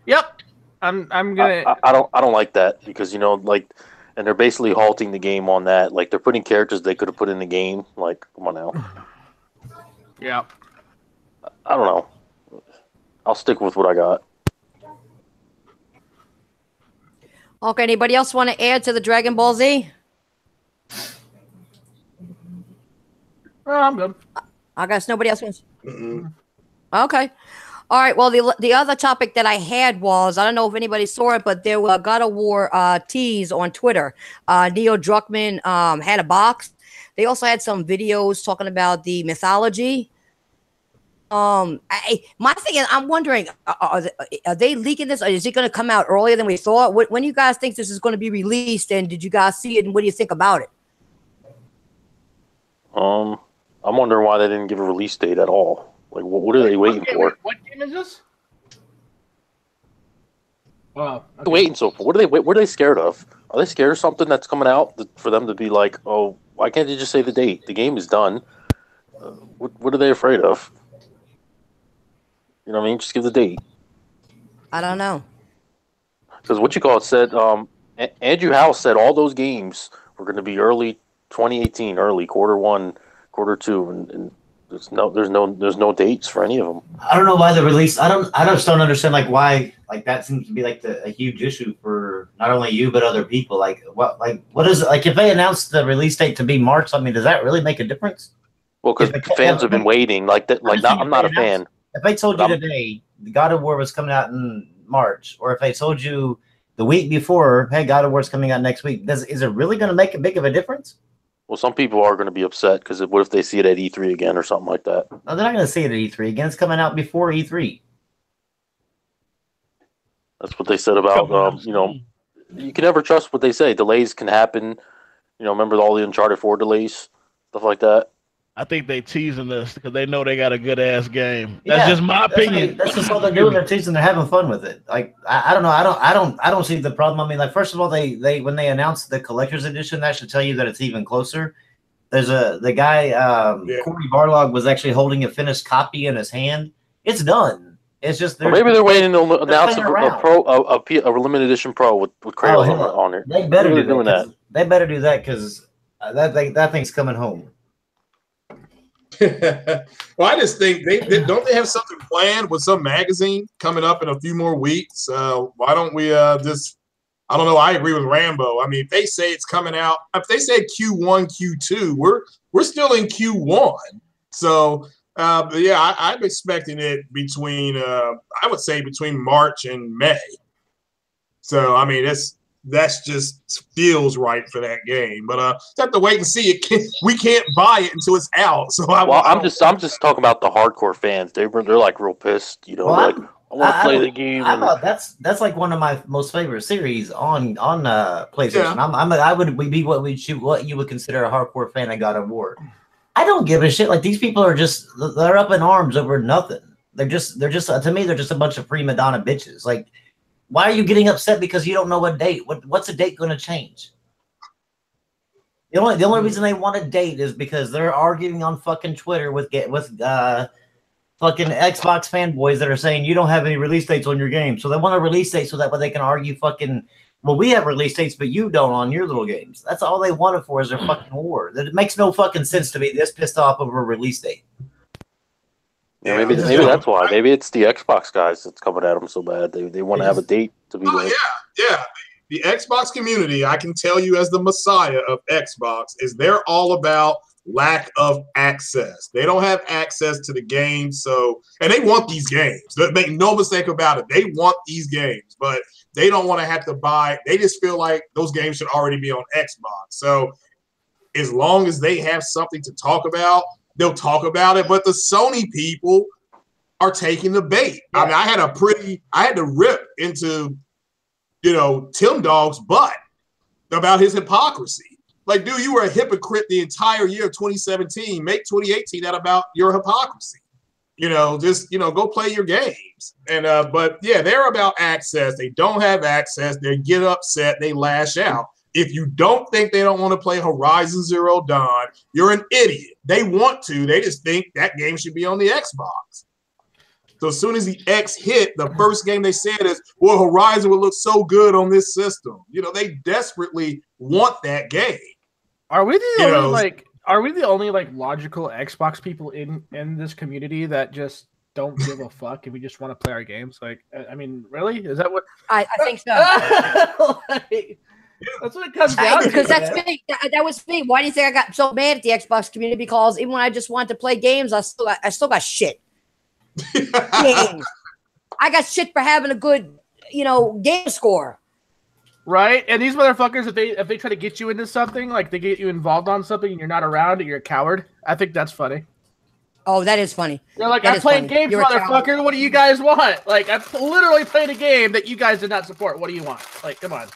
Yep, I'm gonna. I don't like that because like, and they're basically halting the game on that. Like they're putting characters they could have put in the game. Like come on now. Yeah. I don't know. I'll stick with what I got. Okay, anybody else want to add to the Dragon Ball Z? I'm good. I guess nobody else wants. Okay. All right. Well, the other topic that I had was, I don't know if anybody saw it, but there were God of War teas on Twitter. Neil Druckmann had a box. They also had some videos talking about the mythology. My thing is, I'm wondering, are they leaking this, or is it going to come out earlier than we thought? When do you guys think this is going to be released, and did you guys see it, and what do you think about it? I'm wondering why they didn't give a release date at all. Like, what are they waiting for? What game is this? Oh, okay. Waiting so for? What are they scared of? Are they scared of something that's coming out for them to be like, oh, why can't you just say the date? The game is done. What are they afraid of? You know what I mean? Just give the date. I don't know. Because what you call it said, Andrew House said all those games were going to be early 2018, early Q1, Q2, and there's no dates for any of them. I don't know why the release. I just don't understand why that seems to be a huge issue for not only you but other people. What is it if they announce the release date to be March? I mean, does that really make a difference? Well, because fans have been waiting. I'm not a fan. If they told you today God of War was coming out in March, or if they told you the week before, hey, God of War's coming out next week, is it really going to make a big of a difference? Well, some people are going to be upset because what if they see it at E3 again or something like that? No, they're not going to see it at E3 again. It's coming out before E3. That's what they said about, you can never trust what they say. Delays can happen. Remember all the Uncharted 4 delays, stuff like that. I think they teasing us because they know they got a good ass game. That's just my opinion. That's just all they're doing. They're teasing. They're having fun with it. I don't know. I don't see the problem. I mean, first of all, they when they announced the collector's edition, that should tell you that it's even closer. There's the guy Corey Barlog was actually holding a finished copy in his hand. It's done. It's just maybe they're waiting to announce a limited edition Pro with Kratos on it. They better do that. They better do that because that thing's coming home. Well, I just think they have something planned with some magazine coming up in a few more weeks. Why don't we just? I don't know. I agree with Rambo. I mean, if they say it's coming out, if they said Q1, Q2, we're still in Q1. So I'm expecting it between I would say between March and May. So I mean, that's just feels right for that game, but have to wait and see it. We can't buy it until it's out. So I'm just talking about the hardcore fans. They're like real pissed. I want to play the game. That's like one of my most favorite series on PlayStation. Yeah. I would be what you would consider a hardcore fan of God of War. I don't give a shit. Like these people they're up in arms over nothing. They're just to me they're just a bunch of prima donna bitches. Like. Why are you getting upset because you don't know what date? What's the date going to change? The only reason they want a date is because they're arguing on fucking Twitter with fucking Xbox fanboys that are saying you don't have any release dates on your game. So they want a release date so that way they can argue fucking, well, we have release dates, but you don't on your little games. That's all they want it for is their fucking war. It makes no fucking sense to be this pissed off over a release date. Yeah, maybe that's why. Maybe it's the Xbox guys that's coming at them so bad. They want to have a date to be like. Yeah. The Xbox community, I can tell you as the messiah of Xbox, is they're all about lack of access. They don't have access to the games, and they want these games. Make no mistake about it. They want these games, but they don't want to have to buy. They just feel like those games should already be on Xbox. So as long as they have something to talk about, they'll talk about it, but the Sony people are taking the bait. Yeah. I mean, I had to rip into, Tim Dog's butt about his hypocrisy. Like, dude, you were a hypocrite the entire year of 2017. Make 2018 that about your hypocrisy. Go play your games. And but yeah, they're about access. They don't have access. They get upset. They lash out. If you don't think they don't want to play Horizon Zero Dawn, you're an idiot. They want to. They just think that game should be on the Xbox. So as soon as the X hit, the first game they said is, well, Horizon would look so good on this system. They desperately want that game. Are we the only logical Xbox people in this community that just don't give a fuck and we just want to play our games? I mean, really? Is that what I think so? That's what it comes down to. Because that's me. That was me. Why do you think I got so mad at the Xbox community? Because even when I just wanted to play games, I still got shit. Games. I got shit for having a good, game score. Right? And these motherfuckers, if they try to get you into something, like they get you involved on something and you're not around and you're a coward, I think that's funny. Oh, that is funny. You're like, I'm playing games, motherfucker. What do you guys want? Like, I'm literally playing a game that you guys did not support. What do you want? Like, come on.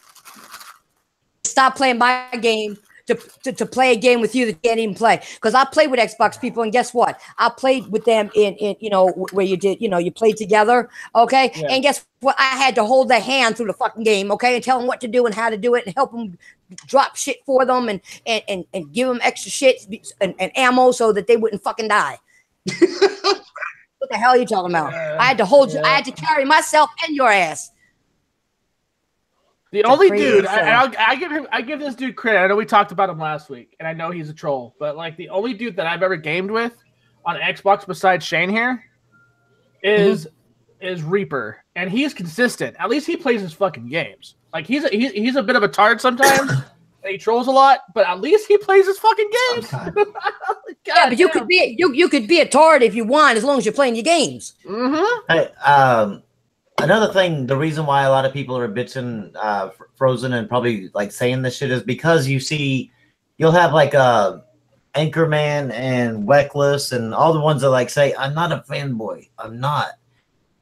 Stop playing my game to play a game with you that can't even play. Because I played with Xbox people, and guess what? I played with them in where you did, you played together, okay? Yeah. And guess what? I had to hold their hand through the fucking game, okay, and tell them what to do and how to do it, and help them drop shit for them, and give them extra shit and ammo so that they wouldn't fucking die. What the hell are you talking about? I had to hold you. I had to carry myself and your ass. The only dude, I give this dude credit. I know we talked about him last week, and I know he's a troll, but like the only dude that I've ever gamed with on Xbox besides Shane here is Reaper, and he's consistent. At least he plays his fucking games. Like he's a bit of a tard sometimes. He trolls a lot, but at least he plays his fucking games. Yeah, but you could be a tard if you want, as long as you're playing your games. Mm-hmm. Hey, another thing, the reason why a lot of people are bitching Frozen and probably like saying this shit is because you'll have like Anchorman and Weckless and all the ones that like say, I'm not a fanboy. I'm not.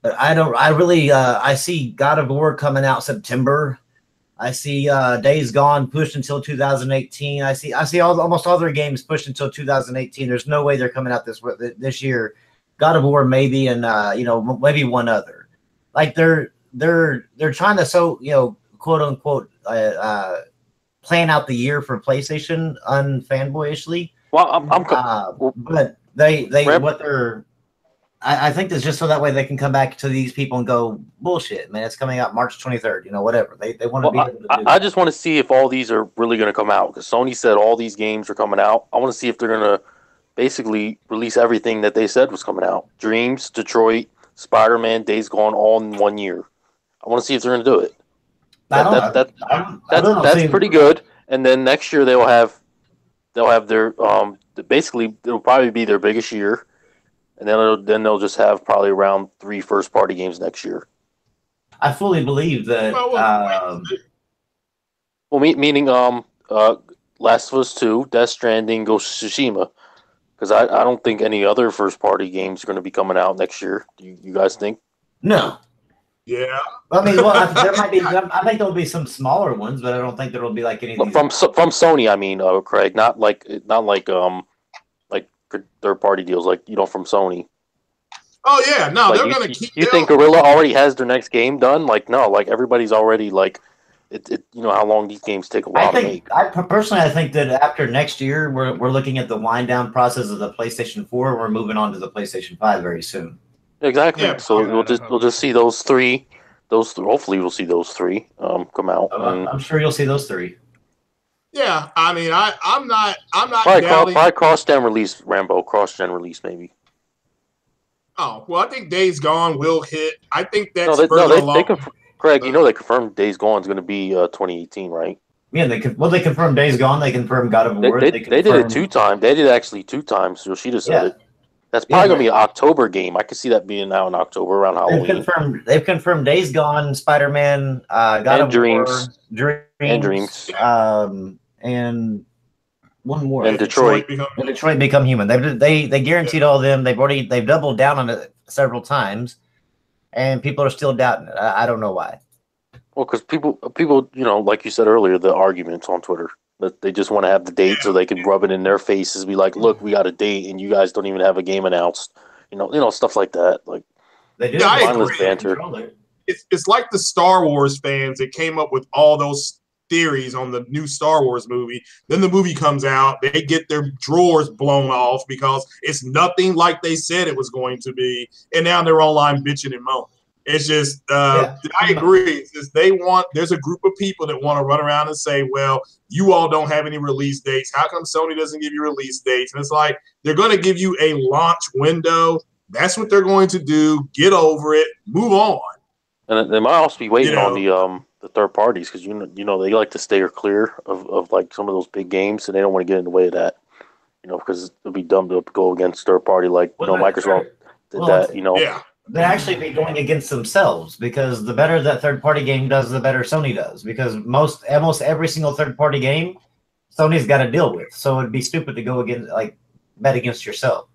But I see God of War coming out September. I see Days Gone pushed until 2018. I see almost all their games pushed until 2018. There's no way they're coming out this year. God of War maybe, and maybe one other. Like they're trying to quote unquote plan out the year for PlayStation unfanboyishly. Well, but I think that's just so that way they can come back to these people and go, bullshit, man, it's coming out March 23rd, whatever. They want to be able to do I just want to see if all these are really going to come out, because Sony said all these games are coming out. I want to see if they're going to basically release everything that they said was coming out. Dreams, Detroit, Spider-Man, Days Gone, all in 1 year. I want to see if they're going to do it. That's pretty good. And then next year they'll have their basically it'll probably be their biggest year. And then they'll just have probably around 3 first-party games next year. I fully believe that. Meaning Last of Us 2, Death Stranding, Ghost of Tsushima. Because I don't think any other first-party games are going to be coming out next year. Do you guys think? No. Yeah. I mean, there might be. I think there'll be some smaller ones, but I don't think there'll be like any. From Sony, I mean, Craig, not like third-party deals, from Sony. Oh yeah, no, they're gonna keep. You think Guerrilla already has their next game done? No, everybody's already it. How long these games take a while to make. I think that after next year, we're looking at the wind down process of the PlayStation 4. And we're moving on to the PlayStation 5 very soon. Exactly. Yeah, so we'll just see those three. Hopefully, we'll see those 3 come out. I'm sure you'll see those 3. Yeah, I mean, I'm not probably cross-gen release, Rambo. Cross-gen release, maybe. Oh, well, I think Days Gone will hit. I think that's Craig, they confirmed Days Gone is going to be 2018, right? Yeah, they confirmed Days Gone. They confirmed God of War. They did it 2 times. They did actually 2 times. So she just said it. That's probably going to be an October game. I could see that being out in October around Halloween. They've confirmed Days Gone, Spider-Man, God of War, Dreams, and one more. And Detroit Become Human. They guaranteed all of them. They've doubled down on it several times, and people are still doubting it. I don't know why. Well, because people, like you said earlier, the arguments on Twitter that they just want to have the date so they can rub it in their faces, be like, "Look, we got a date, and you guys don't even have a game announced." Stuff like that. Like they do. Mindless banter. It's like the Star Wars fans that came up with all those theories on the new Star Wars movie. Then the movie comes out, they get their drawers blown off because it's nothing like they said it was going to be, and now they're online bitching and moaning. It's just, I agree. It's just there's a group of people that want to run around and say, well, you all don't have any release dates. How come Sony doesn't give you release dates? And it's like, they're going to give you a launch window. That's what they're going to do. Get over it. Move on. And they might also be waiting on the third parties, because they like to stay clear of like some of those big games, and they don't want to get in the way of that. Because it'd be dumb to go against third party Microsoft did that. Yeah. They'd actually be going against themselves, because the better that third-party game does, the better Sony does. Because almost every single third-party game, Sony's got to deal with. So it'd be stupid to go bet against yourself.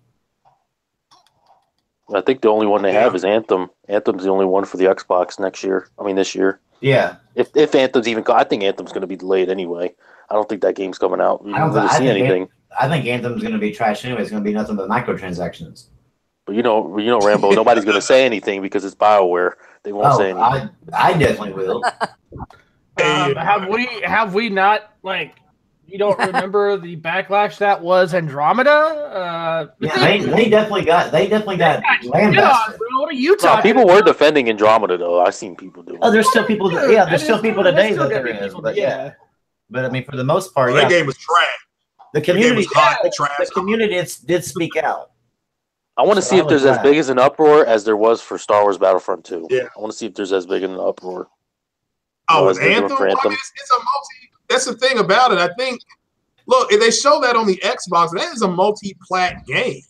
I think the only one they have is Anthem. Anthem's the only one for the Xbox this year. Yeah. If Anthem's even, I think Anthem's going to be delayed anyway. I don't think that game's coming out. You don't really see anything. I think Anthem's going to be trash anyway. It's going to be nothing but microtransactions. But you know, Rambo. Nobody's going to say anything because it's BioWare. They won't say anything. I definitely will. Have we not, like, you don't remember the backlash that was Andromeda? Yeah, they definitely got lambasted. What are you talking people about? were defending Andromeda though. I've seen people do it. Oh, there's still people. There's still people today that there is. But but I mean, for the most part, that game was trash. The community, the community did speak out. I want to see if there's as big as an uproar as there was for Star Wars Battlefront 2. Yeah. I want to see if there's as big an uproar. Oh, it's Anthem? I mean, it's a multi. That's the thing about it. I think, look, if they show that on the Xbox, that is a multi-plat game.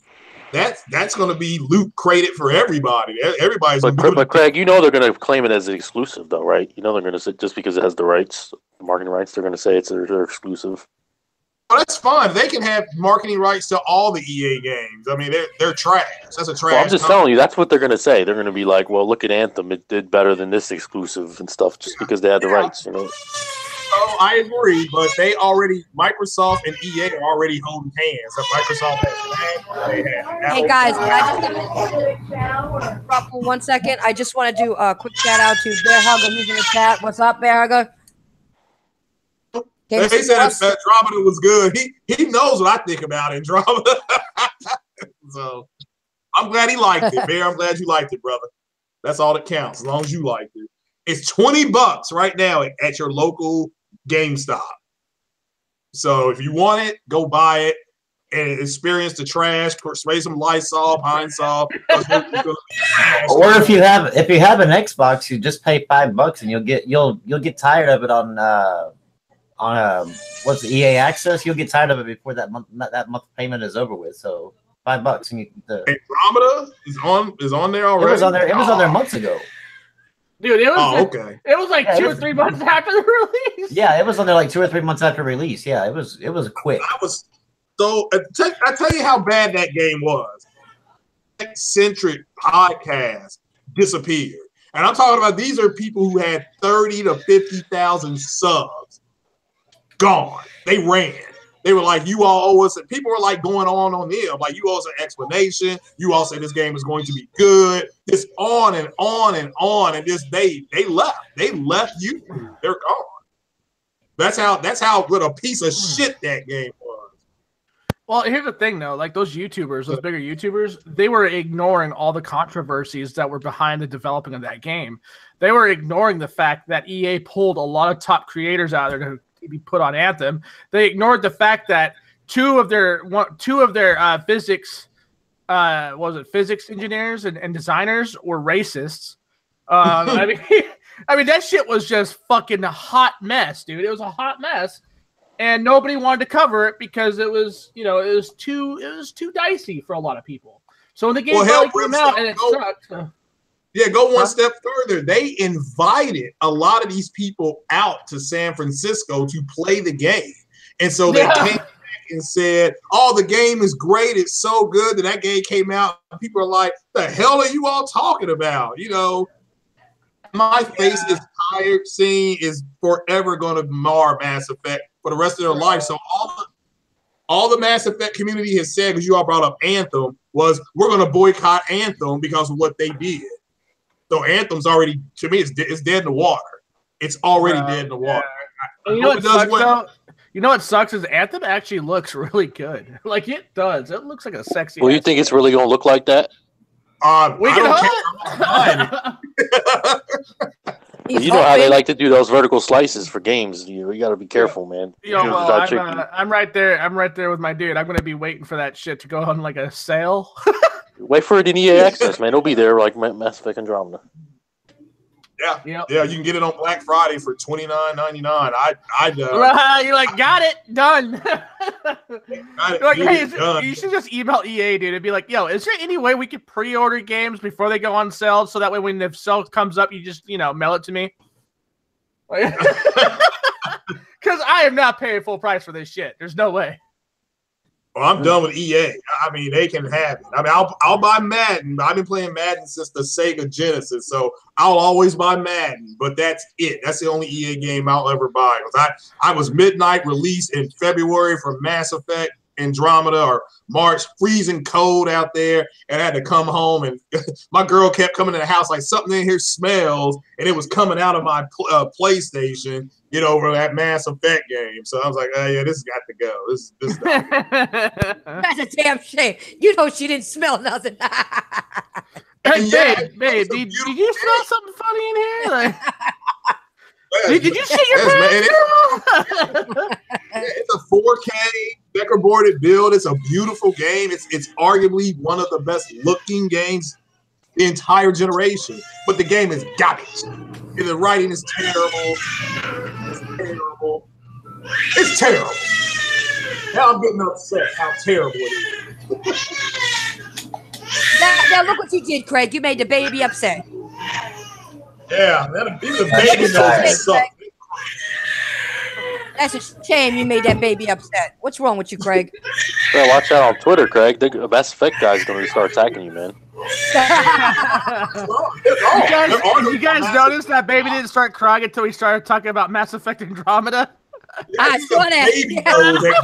That's going to be loot crated for everybody. Everybody's. But Craig, you know they're going to claim it as an exclusive, though, right? You know they're going to say just because it has the rights, the marketing rights, they're going to say it's their exclusive. Well, that's fine. They can have marketing rights to all the EA games. I mean, they're trash. That's a trash. Well, I'm just telling you, that's what they're going to say. They're going to be like, "Well, look at Anthem; it did better than this exclusive and stuff, just because they had the rights." You know. Oh, I agree, but Microsoft and EA are already holding hands. So Microsoft has. Hey guys, can I just drop for 1 second? I just want to do a quick shout out to Bear Hugger who's in the chat. What's up, Bear Hugger? They said Andromeda was good. He knows what I think about Andromeda. So I'm glad he liked it, Bear. I'm glad you liked it, brother. That's all that counts, as long as you liked it. It's $20 right now at your local GameStop. So if you want it, go buy it and experience the trash. Spray some Lysol, Pine Sol. Or if you have an Xbox, you just pay $5 and you'll get tired of it on what's the EA Access. You'll get tired of it before that month payment is over with. So $5 and you Andromeda is on there already. It was on there months ago. Dude, it was okay. It was like 2 or 3 months after the release. Yeah, it was on there like 2 or 3 months after release. Yeah, it was quick. I tell you how bad that game was. Eccentric podcast disappeared. And I'm talking about these are people who had 30 to 50,000 subs. Gone. They ran. They were like, you all owe us. And people were like going on them. Like, you owe us an explanation. You all say this game is going to be good. Just on and on and on. And just they left. They left you. They're gone. That's how good a piece of shit that game was. Well, here's the thing, though. Like, those YouTubers, those bigger YouTubers, they were ignoring all the controversies that were behind the developing of that game. They were ignoring the fact that EA pulled a lot of top creators out of there to be put on Anthem. They ignored the fact that two of their physics engineers and designers were racists. I mean that shit was just fucking a hot mess, dude. It was a hot mess, and nobody wanted to cover it because it was too dicey for a lot of people. So when the game came out and it sucked. Yeah, go one step further. They invited a lot of these people out to San Francisco to play the game. And so they came back and said, oh, the game is great. It's so good that game came out. People are like, the hell are you all talking about? You know, my face is tired. Seeing is forever going to mar Mass Effect for the rest of their life. So all the Mass Effect community has said, because you all brought up Anthem, was we're going to boycott Anthem because of what they did. So Anthem's already, to me, it's dead in the water. It's already dead in the water. You know what sucks, though? You know what sucks is Anthem actually looks really good. Like, it does. It looks like a sexy. Well, you think it's really going to look like that? We can You know how they like to do those vertical slices for games. You got to be careful, man. I'm right there. I'm right there with my dude. I'm going to be waiting for that shit to go on like a sale. Wait for it in EA Access, man. It'll be there like Mass Effect Andromeda. Yeah, you can get it on Black Friday for $29.99. You're like, got it, done. You should just email EA, dude, and be like, yo, is there any way we could pre-order games before they go on sale, so that way when the sale comes up, you just mail it to me? Because I am not paying full price for this shit. There's no way. Well, I'm done with EA. I mean, they can have it. I mean, I'll buy Madden. I've been playing Madden since the Sega Genesis, so I'll always buy Madden. But that's it. That's the only EA game I'll ever buy. I was midnight release in February for Mass Effect Andromeda, or March, freezing cold out there, and I had to come home, and my girl kept coming to the house like something in here smells, and it was coming out of my PlayStation, you know, over that Mass Effect game. So I was like, oh yeah, this has got to go. This That's a damn shame. You know she didn't smell nothing. Hey, babe, did you smell something funny in here? Like, did you see your pants, girl? It's a 4K checkerboarded build. It's a beautiful game. It's arguably one of the best looking games the entire generation. But the game is garbage. The writing is terrible. It's terrible. Now I'm getting upset how terrible it is. Now look what you did, Craig. You made the baby upset. Yeah, even the baby knows something. That's a shame you made that baby upset. What's wrong with you, Craig? Well, watch out on Twitter, Craig. The Mass Effect guy's going to start attacking you, man. You guys notice that baby didn't start crying until he started talking about Mass Effect Andromeda? I saw that. Baby knows that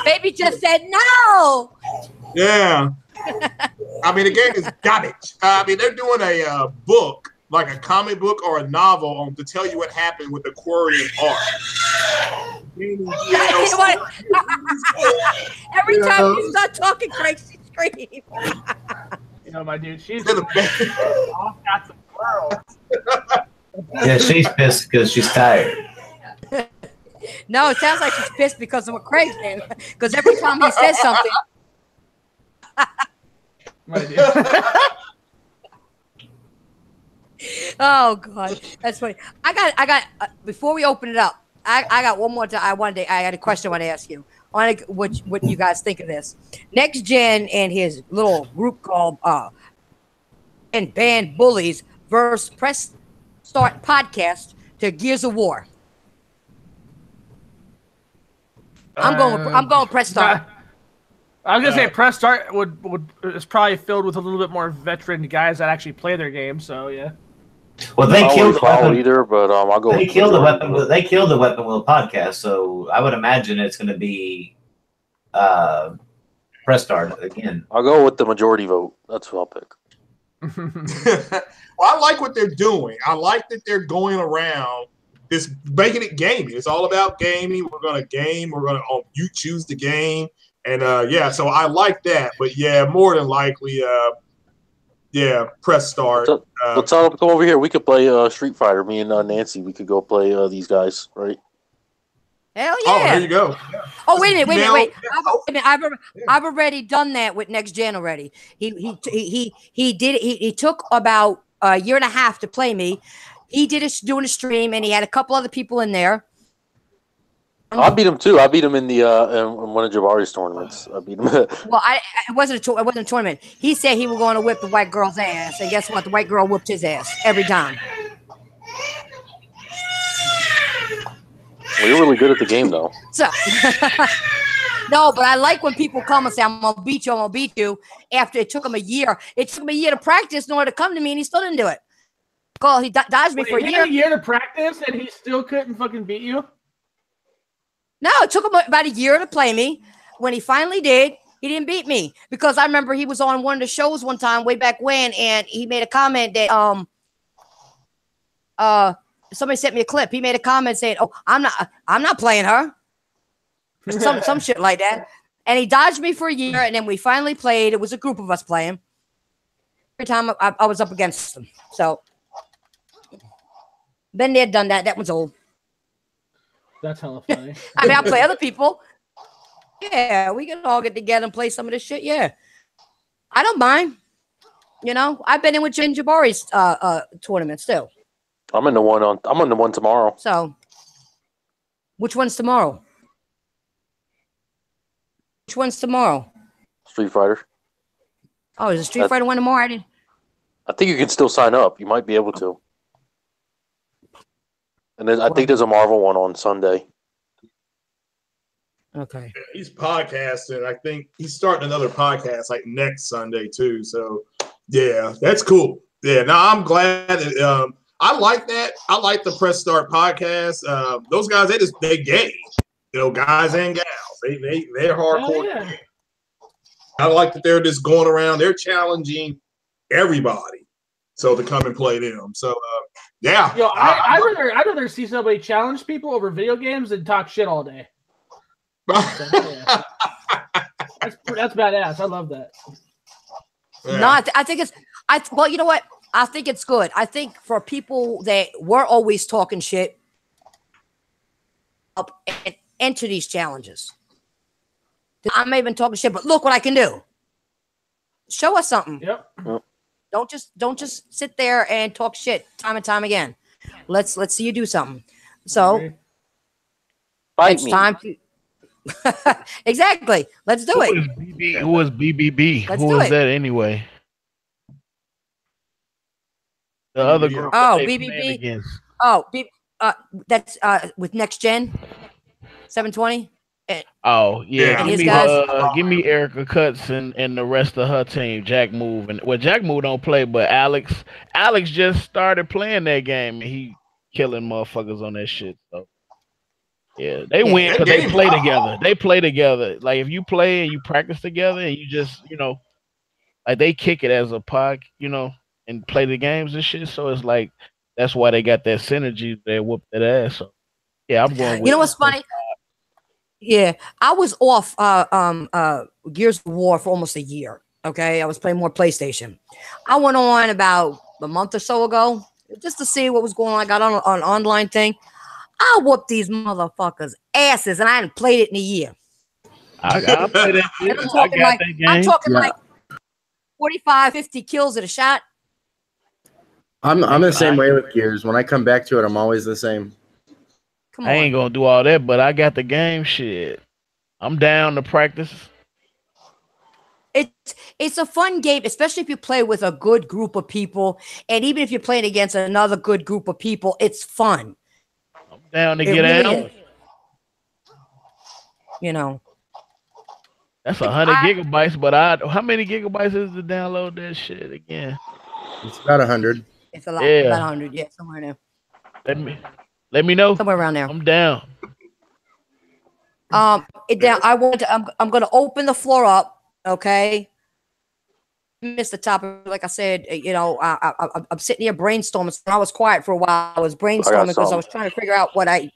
baby just said no. Yeah. I mean, the game is garbage. I mean, they're doing a book, like a comic book or a novel, to tell you what happened with the Quarian arc. Every time you start talking, Craig, she screams. You know, my dude, she's all got some world. Yeah, she's pissed because she's tired. No, it sounds like she's pissed because of what Craig's doing. Because every time he says something. Oh God, that's funny. I got. Before we open it up, I got one more. I had a question I want to ask you. I want to what you guys think of this. Next Gen and his little group called and band Bullies versus Press Start podcast to Gears of War. I'm going Press Start. I was gonna say Press Start is probably filled with a little bit more veteran guys that actually play their game. So yeah. Well, they killed the weapon either, but I'll go. They killed the weapon. They killed the Weapon Wheel podcast. So I would imagine it's going to be Press Start again. I'll go with the majority vote. That's who I'll pick. Well, I like what they're doing. I like that they're going around this, making it gaming. It's all about gaming. We're gonna game. We're gonna you choose the game, and yeah. So I like that. But yeah, more than likely, yeah, Press Start. Let's all come over here. We could play Street Fighter. Me and Nancy, we could go play these guys, right? Hell yeah! Oh, there you go. Oh, wait a minute. I've already done that with Next Gen already. He did it. He took about a year and a half to play me. He did it doing a stream, and he had a couple other people in there. I beat him too. I beat him in the in one of Jabari's tournaments. I beat him. Well, it wasn't a tournament. He said he was going to whip the white girl's ass, and guess what? The white girl whipped his ass every time. Well, you're really good at the game, though. So, no, but I like when people come and say, I'm going to beat you, I'm going to beat you. After it took him a year. It took him a year to practice in order to come to me, and he still didn't do it. He dodged me for a year. A year to practice, and he still couldn't fucking beat you? No, it took him about a year to play me. When he finally did, he didn't beat me. Because I remember he was on one of the shows one time way back when, and he made a comment that somebody sent me a clip. He made a comment saying, "Oh, I'm not playing her." Some shit like that. And he dodged me for a year, and then we finally played. It was a group of us playing. Every time I was up against him. So been there, done that. That one's old. That's hella funny. I mean, I'll play other people. Yeah, we can all get together and play some of this shit. Yeah, I don't mind. You know, I've been in with Jen Jabari's tournaments too. I'm in the one tomorrow. So, which one's tomorrow? Which one's tomorrow? Street Fighter. Oh, is a Street Fighter one tomorrow? I think you can still sign up. You might be able to. And then I think there's a Marvel one on Sunday. Okay. He's podcasting. I think he's starting another podcast like next Sunday too. So yeah, that's cool. Yeah, no, I'm glad that I like that. I like the Press Start podcast. Those guys, they gay. Guys and gals. They're hardcore. Yeah. I like that they're just going around. They're challenging everybody, so to come and play them. So yeah. Yo, I'd rather see somebody challenge people over video games than talk shit all day. So, yeah. That's badass. I love that. Yeah. No, I think it's well, you know what? I think it's good. I think for people that were always talking shit up and enter these challenges. I may have been talking shit, but look what I can do. Show us something. Yep. Don't just sit there and talk shit time and time again. Let's see you do something. So it's time to exactly. Let's do it. Who was BBB? Let's Who was that anyway? The other group. Oh, BBB. Oh, that's with Next Gen 720. Oh yeah, and give me Erica Cuts and the rest of her team. Jack Move and Jack Move don't play, but Alex just started playing that game and he killing motherfuckers on that shit. So yeah, they win because they play together. They play together. Like if you play and you practice together and you just like they kick it as a pod, and play the games and shit. So it's like that's why they got that synergy. They whoop that ass. So yeah, I'm going. You know what's funny? Yeah, I was off Gears of War for almost a year. Okay, I was playing more PlayStation. I went on about a month or so ago just to see what was going on. I got on an online thing. I whooped these motherfuckers' asses, and I hadn't played it in a year. I played that shit. I'm talking like 45, 50 kills at a shot. I'm the same way with Gears. When I come back to it, I'm always the same. I ain't gonna do all that, but I got the game shit. I'm down to practice. It's a fun game, especially if you play with a good group of people, and even if you're playing against another good group of people, it's fun. I'm down to get out. That's 100 gigabytes, but how many gigabytes is to download that shit again? It's about 100. It's a lot. About 100, yeah, somewhere there. Let me know. Somewhere around there. I'm down. I'm going to open the floor up. Okay. Missed the topic. Like I said, I'm sitting here brainstorming. So I was quiet for a while. I was brainstorming because I was trying to figure out what I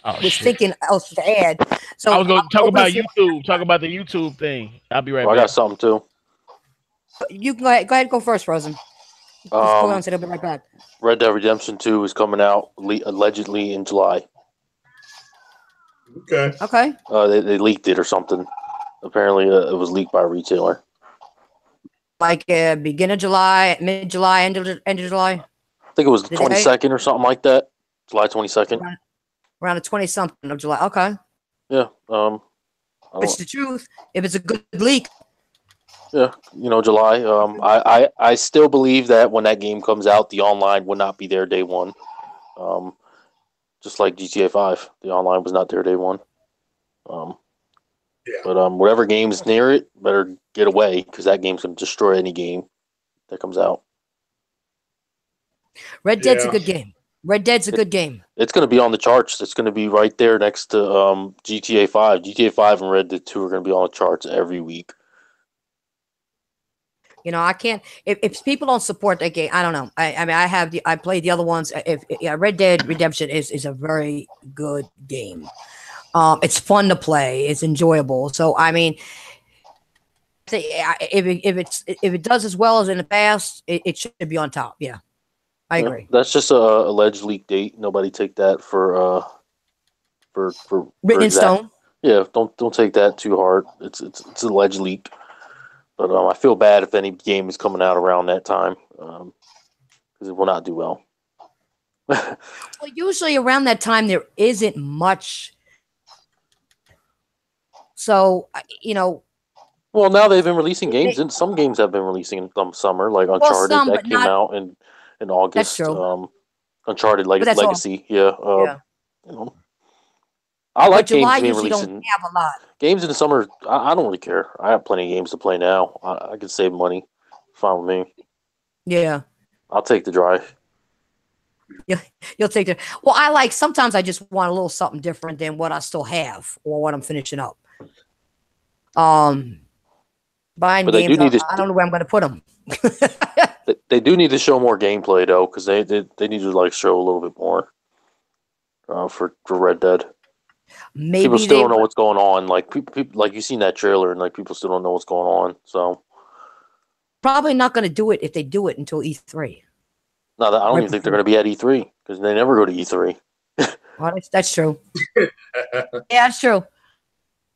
was thinking else to add. So I was going to talk about YouTube. Talk about the YouTube thing. I'll be right back. I got something too. You can go ahead and go first, Rosen. Just go on and say I'll be right back. Red Dead Redemption 2 is coming out allegedly in July. Okay. They leaked it or something. Apparently, it was leaked by a retailer. Like beginning of July, mid-July, end of July? I think it was the 22nd or something like that. July 22nd. Around the 20-something of July. Okay. Yeah. It's the truth. If it's a good leak. Yeah, July. I still believe that when that game comes out, the online will not be there day one. Just like GTA 5, the online was not there day one. But whatever game's near it, better get away because that game's gonna destroy any game that comes out. Red Dead's a good game. Red Dead's a good game. It's gonna be on the charts. It's gonna be right there next to GTA 5. GTA 5 and Red Dead 2 are gonna be on the charts every week. I can't. If people don't support that game, I don't know. I mean, I played the other ones. Red Dead Redemption is a very good game. It's fun to play. It's enjoyable. So I mean, if it does as well as in the past, it should be on top. Yeah, I agree. That's just a alleged leak date. Nobody take that for written in stone. Yeah, don't take that too hard. It's an alleged leak. But I feel bad if any game is coming out around that time because it will not do well. Well, usually around that time there isn't much. So Well, now they've been releasing games, and some games have been releasing in the summer, like Uncharted that came out in August. That's true. Uncharted Legacy, yeah. I like games July being usually released. Don't have a lot. Games in the summer, I don't really care. I have plenty of games to play now. I can save money. Fine with me. Yeah. I'll take the drive. You'll take the. Well, sometimes I just want a little something different than what I still have or what I'm finishing up. Buying games, I don't know where I'm going to put them. They do need to show more gameplay though, because they need to show a little bit more for Red Dead. Maybe people still don't know what's going on. Like people, like you've seen that trailer, and people still don't know what's going on. So probably not going to do it if they do it until E3. No, I don't even think they're going to be at E3 because they never go to E3. Well, that's true. Yeah, that's true.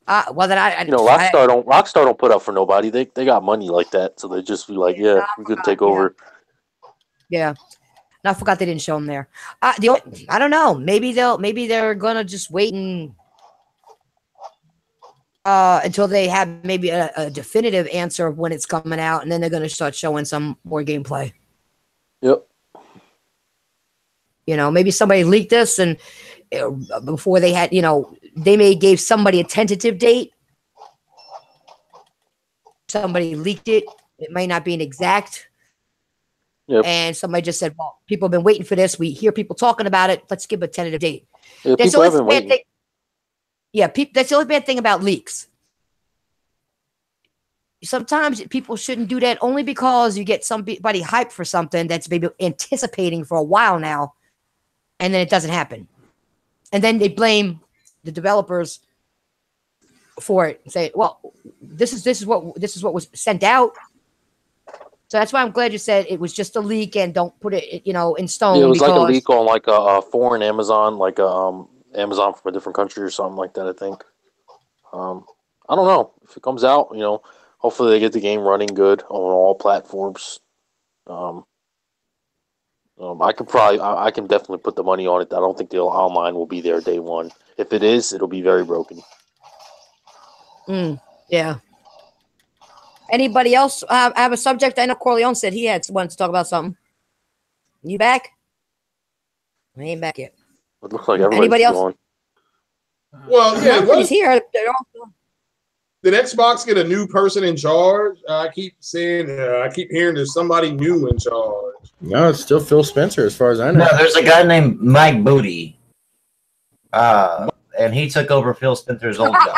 Well, then Rockstar don't put up for nobody. They got money like that, so they just be like, yeah, we could take over. Yeah, and I forgot they didn't show them there. I don't know. Maybe they're gonna just wait and until they have maybe a definitive answer of when it's coming out, and then they're gonna start showing some more gameplay. Yep. Maybe somebody leaked this, and before they had, they may gave somebody a tentative date. Somebody leaked it. It might not be an exact. Yep. And somebody just said, well, people have been waiting for this. We hear people talking about it. Let's give a tentative date. Yeah, that's the only bad thing. Yeah, that's the only bad thing about leaks. Sometimes people shouldn't do that only because you get somebody hyped for something that's maybe anticipating for a while now, and then it doesn't happen. And then they blame the developers for it and say, well, this is what was sent out. So that's why I'm glad you said it was just a leak and don't put it, in stone. Yeah, it was like a leak on a foreign Amazon, Amazon from a different country or something like that, I think. I don't know. If it comes out, hopefully they get the game running good on all platforms. I can definitely put the money on it. I don't think the online will be there day one. If it is, it'll be very broken. Yeah. Anybody else have a subject? I know Corleone said he wanted to talk about something. You back? I ain't back yet. It looks like everybody's gone. Well, yeah, everybody's here. Did Xbox get a new person in charge? I keep hearing there's somebody new in charge. No, it's still Phil Spencer, as far as I know. No, there's a guy named Mike Booty, and he took over Phil Spencer's old job.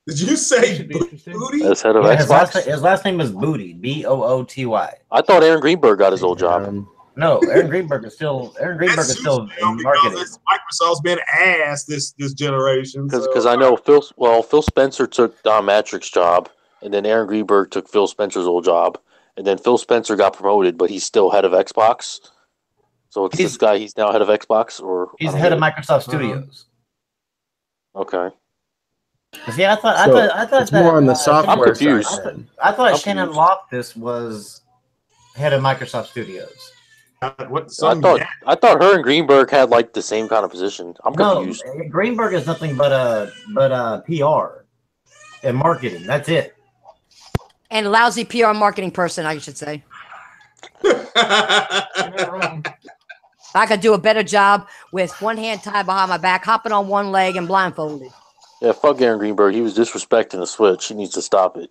Did you say Booty? As head of Xbox? His last name is Booty, Booty. I thought Aaron Greenberg got his old job. No, Aaron Greenberg is still in marketing. Microsoft's been asked this generation. Because I know Phil Spencer took Don Matrick's job, and then Aaron Greenberg took Phil Spencer's old job, and then Phil Spencer got promoted, but he's still head of Xbox. So it's this guy. He's now head of Xbox, or he's head of Microsoft Studios. Okay. Yeah, I thought it's more on the software. I'm confused. Side. I thought Shannon Loftus was head of Microsoft Studios. I thought her and Greenberg had the same kind of position. I'm confused. No, Greenberg is nothing but PR and marketing. That's it. And lousy PR marketing person, I should say. I could do a better job with one hand tied behind my back, hopping on one leg and blindfolded. Yeah, fuck Aaron Greenberg. He was disrespecting the Switch. He needs to stop it.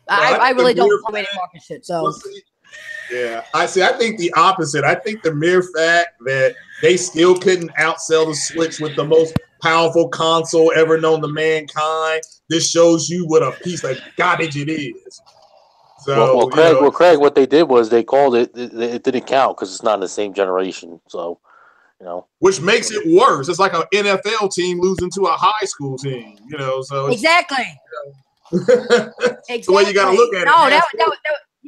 I really don't follow any market shit. So yeah, I think the opposite. I think the mere fact that they still couldn't outsell the Switch with the most powerful console ever known to mankind, this shows you what a piece of garbage it is. So, Craig, what they did was they called it didn't count because it's not in the same generation. So, which makes it worse. It's like an NFL team losing to a high school team. So exactly. The way you got to look at it.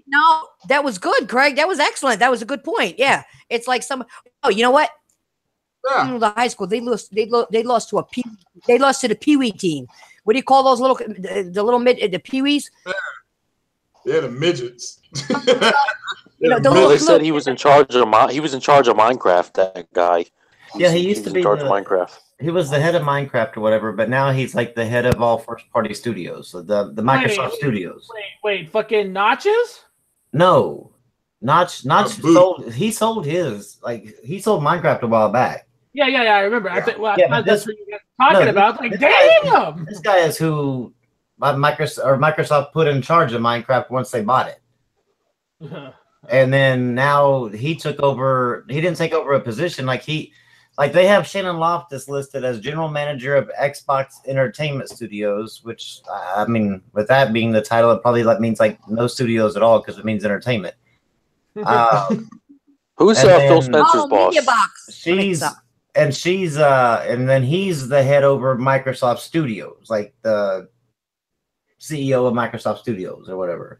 No, that was good, Craig. That was excellent. That was a good point. Yeah, it's like you know what? Yeah. The high school they lost to the Pee-wee team. What do you call those the Pee-wees? Yeah, the midgets. They said he was in charge of Minecraft. That guy. Yeah, he used to be in charge of Minecraft. He was the head of Minecraft or whatever, but now he's like the head of all first-party studios, so the Microsoft Studios. Wait, fucking Notches? No, Notch sold. He sold his. He sold Minecraft a while back. Yeah, I remember. Yeah. That's what you guys were talking about. Like, damn! This guy is who Microsoft put in charge of Minecraft once they bought it. And then now he took over. He didn't take over a position like they have Shannon Loftus listed as general manager of Xbox Entertainment Studios, which I mean, with that being the title, it probably means like no studios at all because it means entertainment. Who's Phil Spencer's boss? And then he's the head over Microsoft Studios, like the CEO of Microsoft Studios or whatever.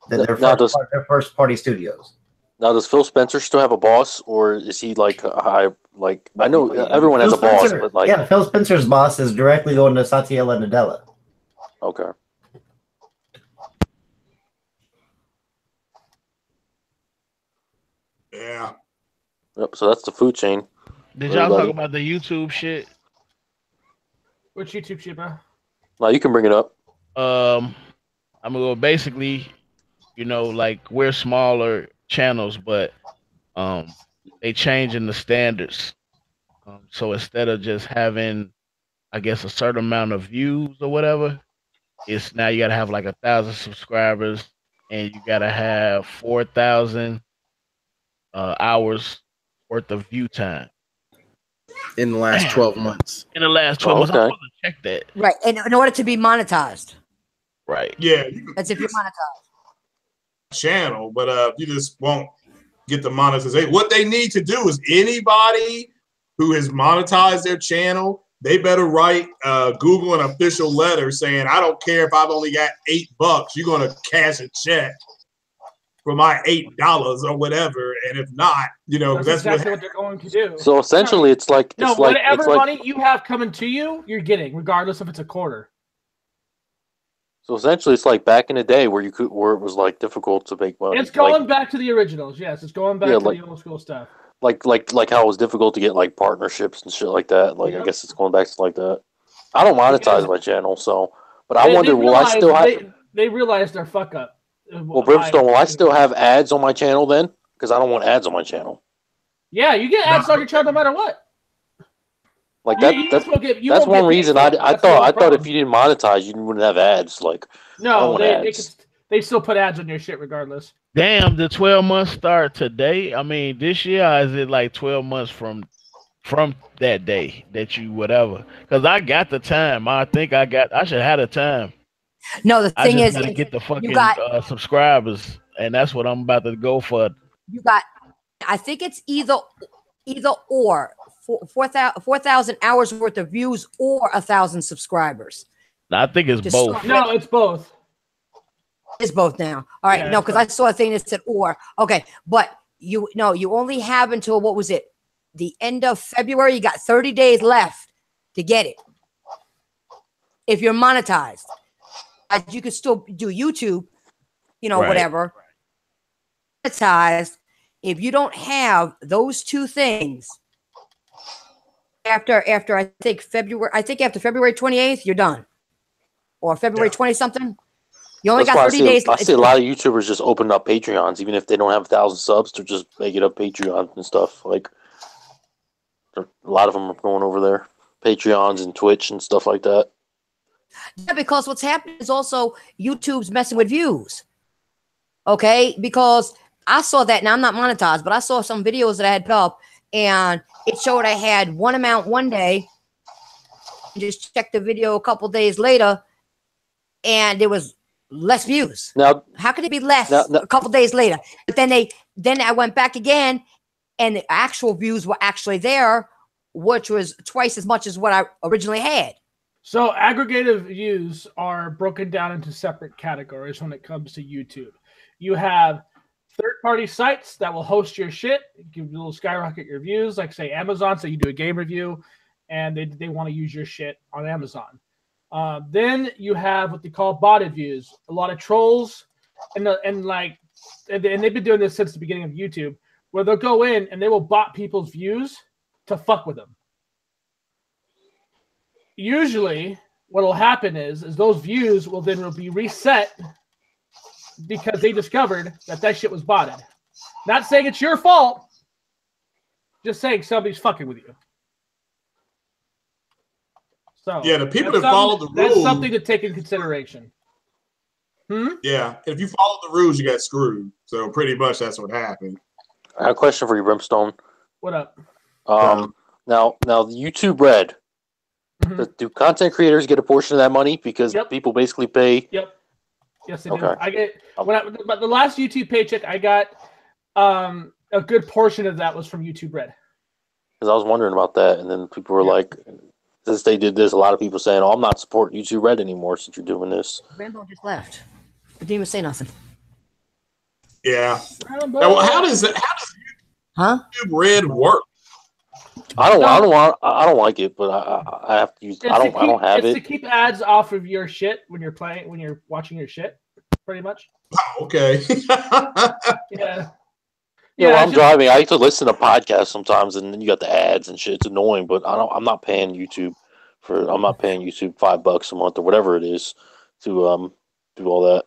Their first party studios. Now, does Phil Spencer still have a boss, or is he like high? Like, I know everyone has a boss, but like, yeah, Phil Spencer's boss is directly going to Satya Nadella. Okay. Yeah. Yep. So that's the food chain. Did y'all talk about the YouTube shit? Which YouTube shit, bro? No, you can bring it up. I mean, well, basically, you know, like we're smaller channels, but they changing the standards. So instead of just having, I guess, a certain amount of views or whatever, it's now you gotta have like 1,000 subscribers and you gotta have 4,000 hours worth of view time in the last 12 months. In the last 12 months, I'm supposed to check that. Right, and in order to be monetized. Right. Yeah. That's if you're monetized. Channel, but you just won't get the monetization. What they need to do is anybody who has monetized their channel, they better write Google an official letter saying, I don't care if I've only got $8, you're gonna cash a check for my $8 or whatever. And if not, you know, that's exactly what they're going to do. So essentially, it's like whatever money you have coming to you, you're getting, regardless if it's a quarter. So essentially, it's like back in the day where it was like difficult to make money. It's going back to the originals. Yes, it's going back to the old school stuff. Like how it was difficult to get like partnerships and shit like that. Like I guess it's going back to like that. I don't monetize my channel, so but I wonder will I still have? They realized their fuck up. Well, Brimstone, will I still have ads on my channel then? Because I don't want ads on my channel. Yeah, you get ads on your channel no matter what. Like that's one reason I thought if you didn't monetize, you wouldn't have ads. Like no, they still put ads on your shit regardless. Damn, the 12 months start today. I mean, this year, or is it like 12 months from that day that you whatever? Because I got the time. I think I should have the time. No, the thing is, to get the fucking subscribers, and that's what I'm about to go for. You got, I think it's either or 4,000 hours worth of views or 1,000 subscribers. I think it's both. No, it's both. It's both now. All right, no, because I saw a thing that said or. Okay, but you only have until what was it? The end of February. You got 30 days left to get it. If you're monetized, you can still do YouTube, whatever. Monetized. If you don't have those two things after I think after February 28th, you're done, or February 20 something. You only got 30 days. I see a lot of YouTubers just open up Patreons, even if they don't have 1,000 subs, to just make it up Patreon and stuff. Like a lot of them are going over there, Patreons and Twitch and stuff like that. Yeah, because what's happening is also YouTube's messing with views. Okay, because I saw that. Now I'm not monetized, but I saw some videos that I had put up, and it showed I had one amount one day. Just checked the video a couple days later, and there was less views. Now, how could it be less a couple days later? But then I went back again, and the actual views were actually there, which was twice as much as what I originally had. So aggregated views are broken down into separate categories when it comes to YouTube. You have third-party sites that will host your shit, give you a little skyrocket your views, like say Amazon. So you do a game review, and they want to use your shit on Amazon. Then you have what they call botted views. A lot of trolls, and they've been doing this since the beginning of YouTube, where they'll go in and they will bot people's views to fuck with them. Usually, what will happen is those views will then be reset because they discovered that shit was botted. Not saying it's your fault, just saying somebody's fucking with you. So yeah, the people that follow the rules. That's something to take in consideration. Yeah, if you follow the rules, you got screwed. So pretty much that's what happened. I have a question for you, Brimstone. What up? Now the YouTube Red. Do content creators get a portion of that money because people basically pay? Yep. Yes, they do. I get but the last YouTube paycheck I got, a good portion of that was from YouTube Red. Because I was wondering about that, and then people were like, since they did this, a lot of people saying, "Oh, I'm not supporting YouTube Red anymore since you're doing this." Rambo just left. But didn't even say nothing. Yeah. Now, how does YouTube Red work? I don't like it, but I have to use. I don't have it. It's to keep ads off of your shit when you're watching your shit, pretty much. Oh, okay. Yeah. Yeah, I'm driving. I like to listen to podcasts sometimes, and then you got the ads and shit. It's annoying, but I'm not paying YouTube $5 a month or whatever it is to do all that.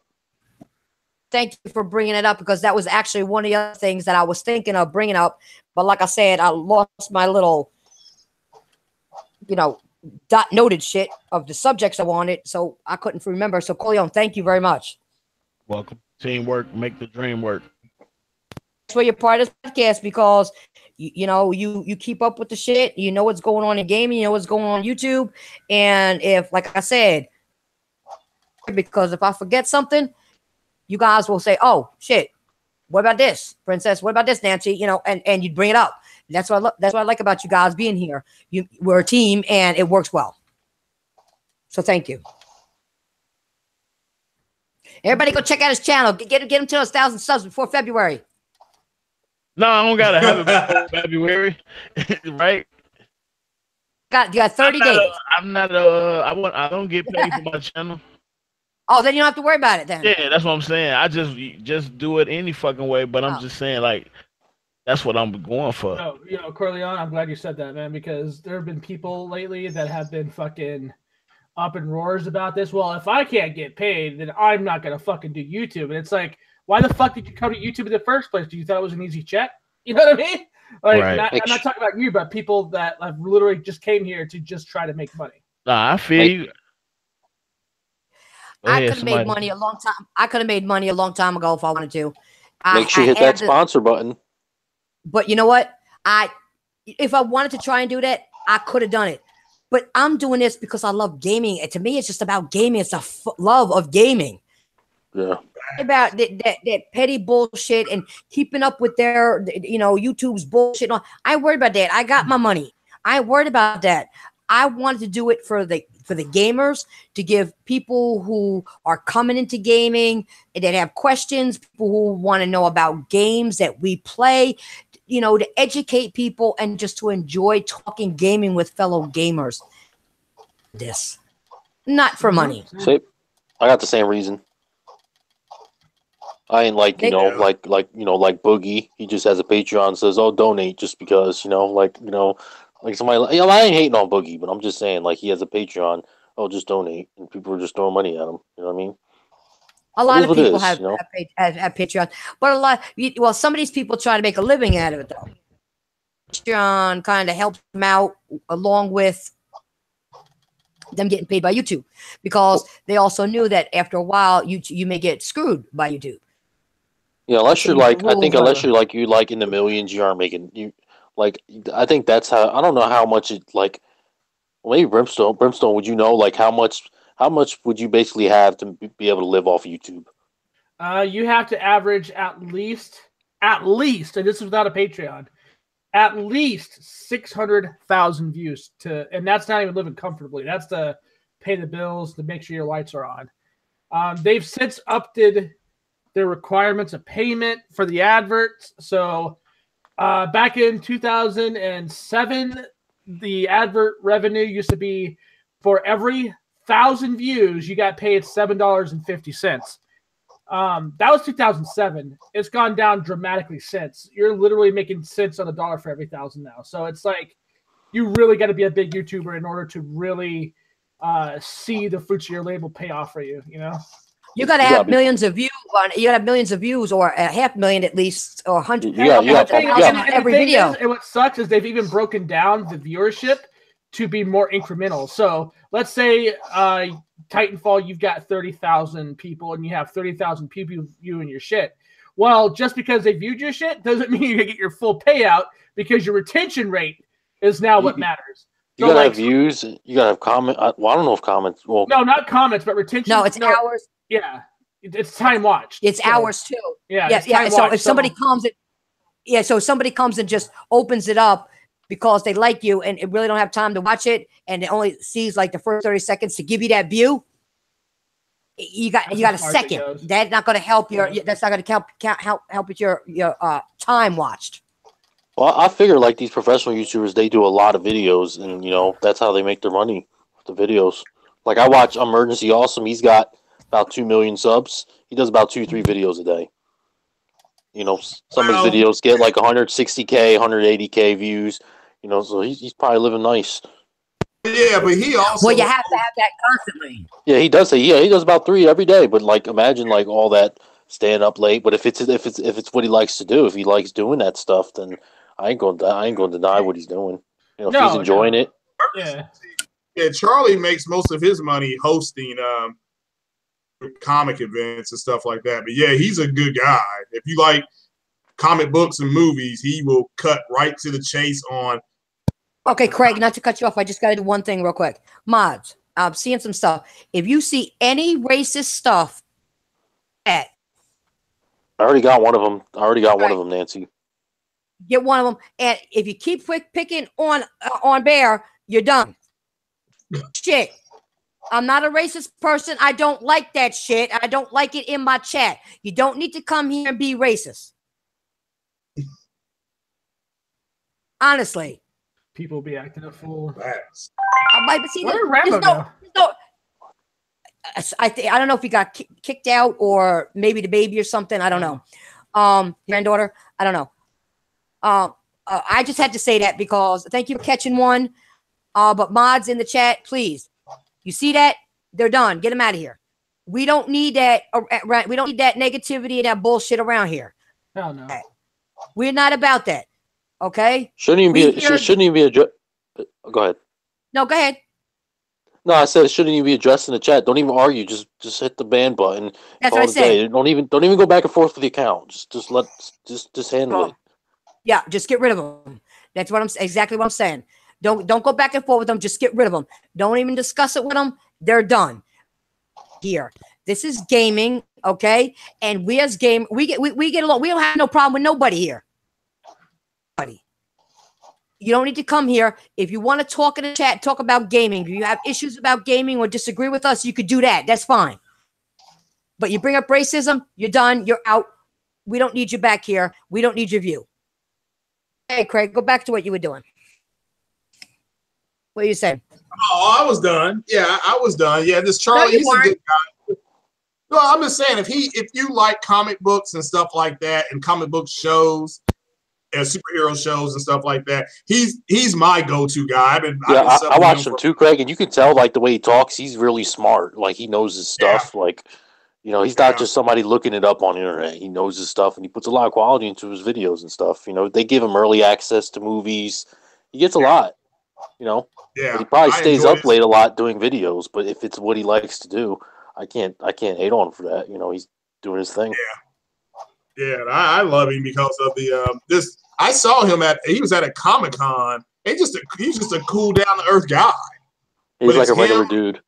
Thank you for bringing it up, because that was actually one of the other things that I was thinking of bringing up. But like I said, I lost my little, noted shit of the subjects I wanted, so I couldn't remember. So, Corleone, thank you very much. Welcome. Teamwork, make the dream work. That's why you're part of this podcast, because you keep up with the shit. You know what's going on in gaming. You know what's going on YouTube. And if, like I said, because if I forget something, you guys will say, "Oh shit, what about this, Princess? What about this, Nancy?" And you'd bring it up. That's what I like about you guys being here. We're a team, and it works well. So thank you. Everybody, go check out his channel. Get him to 1,000 subs before February. No, I don't gotta have it before February, right? You got 30 days. I don't get paid for my channel. Oh, then you don't have to worry about it then. Yeah, that's what I'm saying. I just do it any fucking way, but I'm just saying, like, that's what I'm going for. Corleone, I'm glad you said that, man, because there have been people lately that have been fucking up in roars about this. Well, if I can't get paid, then I'm not gonna fucking do YouTube. And it's like, why the fuck did you come to YouTube in the first place? Do you thought it was an easy check? You know what I mean? Like, right. I'm not talking about you, but people that have literally just came here to just try to make money. Nah, I feel you. I could have made money a long time. I could have made money a long time ago if I wanted to. Make sure you hit that sponsor button. But you know what? If I wanted to try and do that, I could have done it. But I'm doing this because I love gaming. And to me, it's just about gaming. It's a love of gaming. Yeah. About that petty bullshit and keeping up with their, YouTube's bullshit. I worried about that. I got my money. I worried about that. I wanted to do it for the gamers, to give people who are coming into gaming and that have questions, people who want to know about games that we play, to educate people and just to enjoy talking gaming with fellow gamers. This, not for money. See, I got the same reason. I ain't like Boogie. He just has a Patreon and says, "Oh, donate," just because like somebody. I ain't hating on Boogie, but I'm just saying, like, he has a Patreon. Oh, just donate, and people are just throwing money at him. You know what I mean? A lot of people have Patreon, but some of these people try to make a living out of it, though. Patreon kind of helps them out, along with them getting paid by YouTube, because they also knew that after a while, you may get screwed by YouTube. Yeah, unless you're like, I think unless you're like in the millions, you aren't making you. Like, I think that's how. I don't know how much it like. Maybe Brimstone, would you know, like, how much would you basically have to be able to live off YouTube? You have to average at least, and this is without a Patreon, at least 600,000 views and that's not even living comfortably. That's to pay the bills, to make sure your lights are on. They've since updated their requirements of payment for the adverts. So back in 2007, the advert revenue used to be, for every 1,000 views, you got paid $7.50. That was 2007. It's gone down dramatically since. You're literally making cents on a dollar for every 1,000 now. So it's like, you really got to be a big YouTuber in order to really see the fruits of your labor pay off for you. You got to have millions of views on. You got to have millions of views, or 500,000 at least, or 100,000 on every video. And what sucks is they've even broken down the viewership to be more incremental. So let's say Titanfall, you've got 30,000 people and you have 30,000 people viewing your shit. Well, just because they viewed your shit doesn't mean you're going to get your full payout, because your retention rate is now what matters. You gotta have views. You gotta have comments. Well, I don't know if comments. Well, no, not comments, but retention. No, it's hours. Yeah, it's time watched. It's hours too. Yeah. So if somebody comes, so somebody comes and just opens it up because they like you and it really don't have time to watch it, and it only sees like the first 30 seconds to give you that view. You got a second. That's not going to help That's not going to help with your time watched. Well, I figure like these professional YouTubers, they do a lot of videos, and that's how they make their money with the videos. Like I watch Emergency Awesome. He's got about 2 million subs. He does about 2-3 videos a day. Some of his videos get like 160K, 180K views. So he's probably living nice. Yeah, but he also. Well, you have to have that constantly. Yeah, he does say. Yeah, he does about 3 every day. But like, imagine like all that staying up late. But if it's what he likes to do, if he likes doing that stuff, then I ain't going to deny what he's doing. If he's enjoying it. Yeah. Yeah, Charlie makes most of his money hosting comic events and stuff like that. But yeah, he's a good guy. If you like comic books and movies, he will cut right to the chase on. Okay, Craig, not to cut you off, I just got to do one thing real quick. Mods, I'm seeing some stuff. If you see any racist stuff, I already got one of them. One of them, Nancy. Get one of them, and if you keep picking on Bear, you're done. Shit. I'm not a racist person. I don't like that shit. I don't like it in my chat. You don't need to come here and be racist. Honestly. People be acting a fool. I don't know if he got kicked out or maybe the baby or something. I don't know. Granddaughter. I don't know. I just had to say that because thank you for catching one. But mods in the chat, please. You see that? They're done. Get them out of here. We don't need that. We don't need that negativity and that bullshit around here. Hell no. We're not about that. Okay. Shouldn't even be addressed. Go ahead. No, go ahead. No, I said it shouldn't even be addressed in the chat. Don't even argue. Just hit the ban button. That's what I said. Don't even go back and forth with the account. Just handle it. Yeah, just get rid of them. That's exactly what I'm saying. Don't go back and forth with them. Just get rid of them. Don't even discuss it with them. They're done. Here, this is gaming, okay? And we as we get along. We don't have no problem with nobody here. You don't need to come here. If you want to talk in the chat, talk about gaming. If you have issues about gaming or disagree with us, you could do that. That's fine. But you bring up racism, you're done. You're out. We don't need you back here. We don't need your view. Hey, Craig, go back to what you were doing. What are you saying? Oh, I was done. Yeah, I was done. Yeah, this Charlie, he's a good guy. No, I'm just saying, if you like comic books and stuff like that, and comic book shows and superhero shows and stuff like that, he's my go-to guy. I watched him too, Craig, and you can tell like the way he talks, he's really smart. Like he knows his stuff. Yeah. Like, he's not just somebody looking it up on the internet. He knows his stuff, and he puts a lot of quality into his videos and stuff. They give him early access to movies. He gets a lot. Yeah, but he probably stays up late a lot doing videos. But if it's what he likes to do, I can't hate on him for that. He's doing his thing. Yeah, I love him because of the this. I saw him he was at a Comic-Con. He's just a cool, down to earth guy. He's like a regular dude.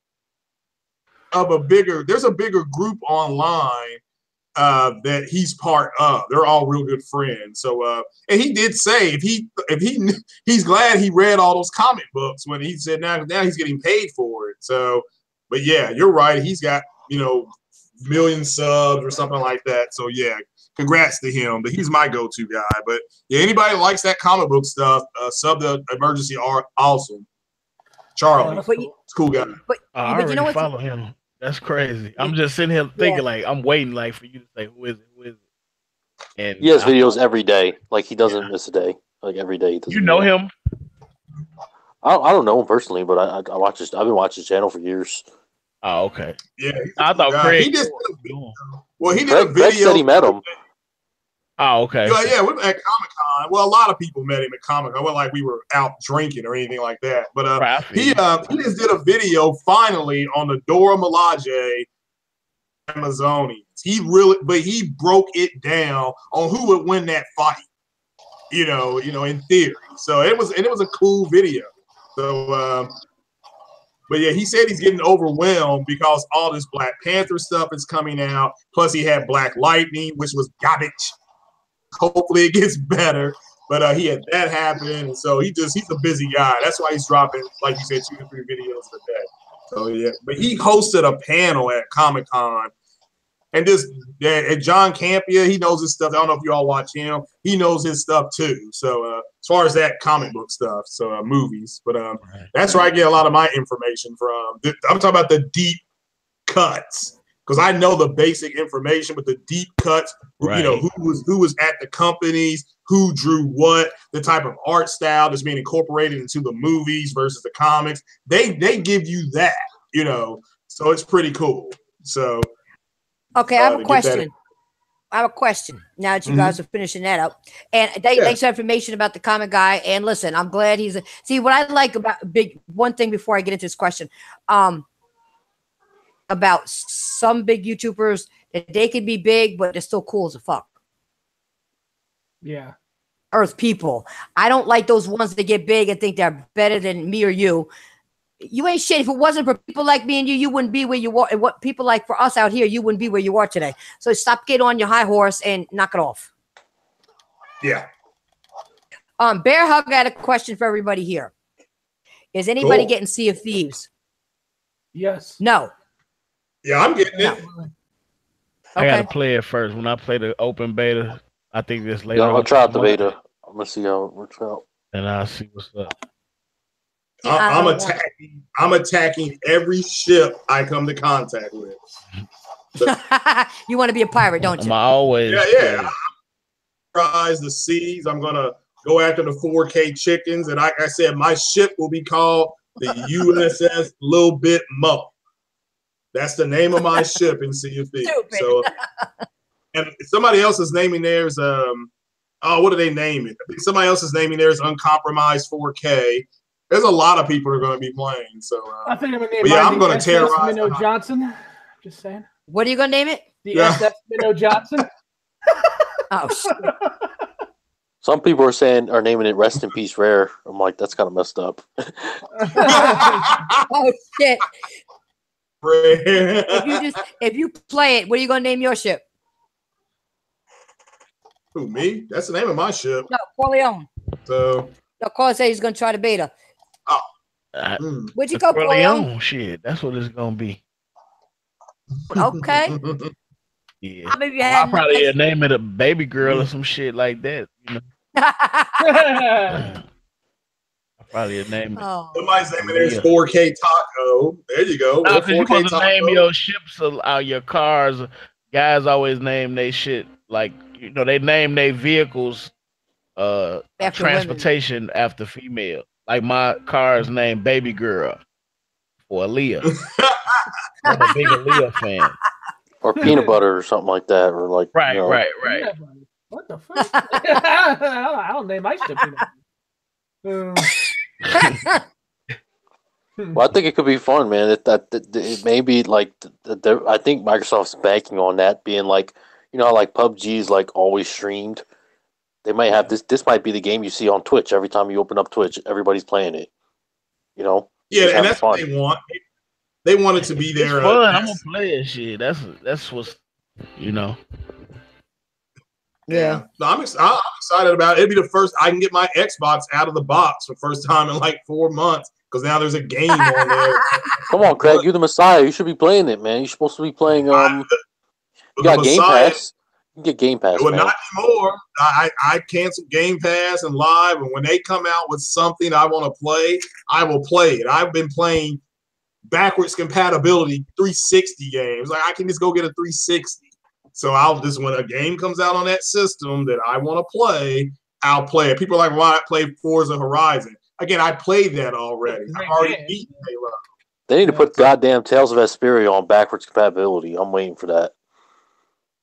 There's a bigger group online that he's part of. They're all real good friends. So, and he did say he's glad he read all those comic books when he said now he's getting paid for it. So, but yeah, you're right. He's got million subs or something like that. So yeah, congrats to him. But he's my go-to guy. But yeah, anybody who likes that comic book stuff, sub the Emergency Awesome. Charlie, cool guy. But I already follow him. That's crazy. I'm just sitting here thinking like I'm waiting like for you to say who is it? And he has videos every day. Like he doesn't miss a day. Like every day. You know him? I don't know him personally, but I watch his. I've been watching his channel for years. Oh, okay. Yeah, I thought Craig. He did a video. Craig said he met him. Oh, okay. Yeah, we were at Comic-Con. Con. Well, a lot of people met him at Comic Con. It wasn't like we were out drinking or anything like that. But he just did a video finally on the Dora Milaje Amazonians. He broke it down on who would win that fight. In theory. So it was a cool video. So, but yeah, he said he's getting overwhelmed because all this Black Panther stuff is coming out. Plus, he had Black Lightning, which was garbage. Hopefully, it gets better. But he had that happen, and so he's a busy guy. That's why he's dropping, like you said, 2 to 3 videos a day. So yeah, but he hosted a panel at Comic Con. And John Campia, he knows his stuff. I don't know if you all watch him. He knows his stuff too. So as far as that comic book stuff, so movies. But that's where I get a lot of my information from. I'm talking about the deep cuts because I know the basic information, but the deep cuts, right. Who was at the companies, who drew what, the type of art style that's being incorporated into the movies versus the comics. They give you that, So it's pretty cool. So. Okay, I have a question. Now that you guys are finishing that up. And thanks for information about the comic guy. And listen, I'm glad see what I like about one thing before I get into this question. About some big YouTubers that they can be big, but they're still cool as a fuck. Yeah. Earth people. I don't like those ones that get big and think they're better than me or you. You ain't shit. If it wasn't for people like me and you wouldn't be where you are. And what people like for us out here, you wouldn't be where you are today. So stop getting on your high horse and knock it off. Yeah. Bear Hug got a question for everybody here. Is anybody getting Sea of Thieves? Yes. No. Yeah, I'm getting it. I gotta play it first. When I play the open beta, I think this later. Yeah, I'll try out the beta. I'm gonna see how it works out. And I'll see what's up. I'm attacking every ship I come to contact with. You want to be a pirate, don't you? I'm always. Yeah. Prize the seas. I'm gonna go after the 4K chickens, and like I said, my ship will be called the USS Little Bit Mo. That's the name of my ship in Sea of Thieves. So, and somebody else is naming theirs. What do they name it? I think somebody else is naming theirs Uncompromised 4K. There's a lot of people who are going to be playing. So I think I'm going to name I'm going to terrorize Minnow Johnson. Just saying. What are you going to name it? The SS Minnow Johnson. Oh shit. Some people are naming it Rest in Peace Rare. I'm like, that's kind of messed up. Oh shit. If you play it, what are you going to name your ship? Who, me? That's the name of my ship. No, Corleone. So. No, Carl said he's going to try the beta. Oh. Where'd you go, Corleone? Shit, that's what it's going to be. Okay. Yeah. I'll probably name it a baby girl or some shit like that. I'll probably name it. Somebody's naming theirs 4K Taco. There you go. No, because you're supposed to name your ships or your cars. Guys always name their shit like, they name their vehicles after transportation women. After female. Like my car is named Baby Girl for Aaliyah. I'm a big Aaliyah fan. Or peanut butter or something like that. Or like right. What the fuck? I don't name my shit peanut butter. Well, I think it could be fun, man. It may be like I think Microsoft's banking on that being like, like PUBG's like always streamed. They might have this. This might be the game you see on Twitch every time you open up Twitch. Everybody's playing it. Yeah, and that's fun. What they want. They want it to be there. It's fun. I'm gonna play it. Shit, that's what's. Yeah. No, I'm excited about it. It'll be the first I can get my Xbox out of the box for the first time in like 4 months because now there's a game on there. Come on, Craig, you're the Messiah. You should be playing it, man. You're supposed to be playing. You got Game Pass. You can get Game Pass. Well, not anymore. I canceled Game Pass and Live, and when they come out with something I want to play, I will play it. I've been playing backwards compatibility 360 games. Like I can just go get a 360. So I'll just when a game comes out on that system that I want to play, I'll play it. People are like, why I play Forza Horizon? Again, I played that already. I've already beaten Halo. They need to put goddamn Tales of Vesperia on backwards compatibility. I'm waiting for that.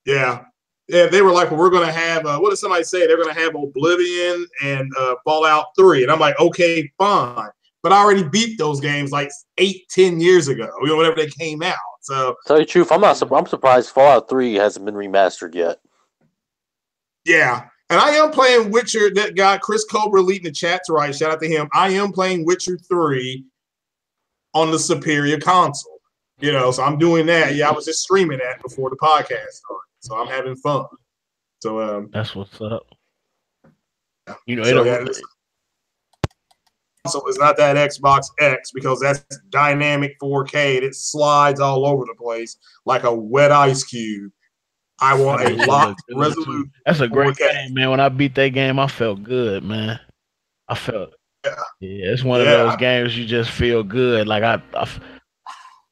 Yeah. Yeah, they were like, well, we're going to have, what did somebody say? They're going to have Oblivion and Fallout 3. And I'm like, okay, fine. But I already beat those games like 8-10 years ago, whenever they came out. So, tell you the truth, I'm surprised Fallout 3 hasn't been remastered yet. Yeah. And I am playing Witcher. That guy, Chris Cobra, leading the chat's right. Shout out to him. I am playing Witcher 3 on the superior console. So I'm doing that. Yeah, I was just streaming that before the podcast started. So I'm having fun. So that's what's up. So it's not that Xbox X because that's dynamic 4K and it slides all over the place like a wet ice cube. I want a locked resolution. That's a great game, man. When I beat that game, I felt good, man. I felt it's one of those games you just feel good. Like I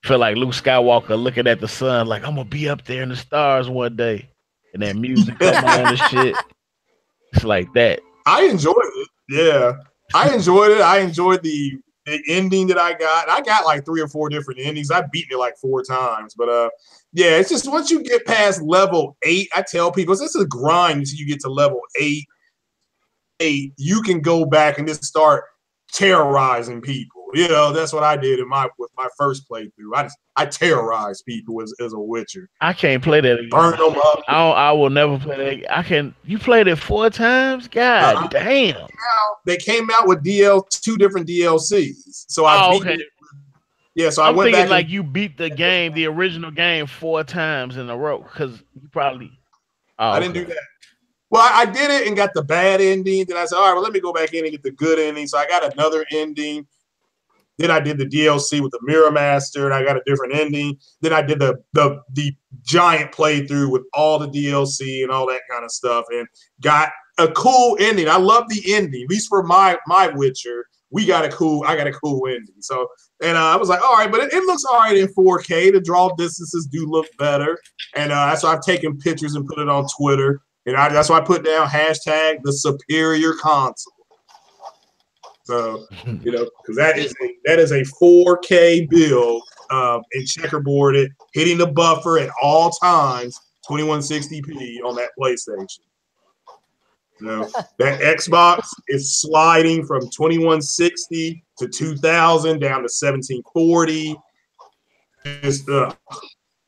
feel like Luke Skywalker looking at the sun, like I'm gonna be up there in the stars one day, and that music come on and shit. It's like that. I enjoyed it. Yeah, I enjoyed it. I enjoyed the ending that I got. I got like 3 or 4 different endings. I've beaten it like 4 times, but yeah, it's just once you get past level 8, I tell people this is a grind until you get to level 8. You can go back and just start terrorizing people. That's what I did with my first playthrough. I terrorized people as a Witcher. I can't play that again. Burn them up. I will never play that. You played it 4 times? God damn. They came out with 2 different DLCs. So I beat it. Yeah, so I'm went thinking back you beat the game, the original game, 4 times in a row because you probably. I didn't do that. Well, I did it and got the bad ending. Then I said, all right, well, let me go back in and get the good ending. So I got another ending. Then I did the DLC with the Mirror Master, and I got a different ending. Then I did the giant playthrough with all the DLC and all that kind of stuff, and got a cool ending. I love the ending, at least for my Witcher. I got a cool ending. So, and I was like, all right, but it looks all right in 4K. The draw distances do look better, and that's why I've taken pictures and put it on Twitter. And that's why I put down hashtag the superior console. So, because that is a 4K build and checkerboarded, hitting the buffer at all times, 2160p on that PlayStation. That Xbox is sliding from 2160 to 2000 down to 1740. Just,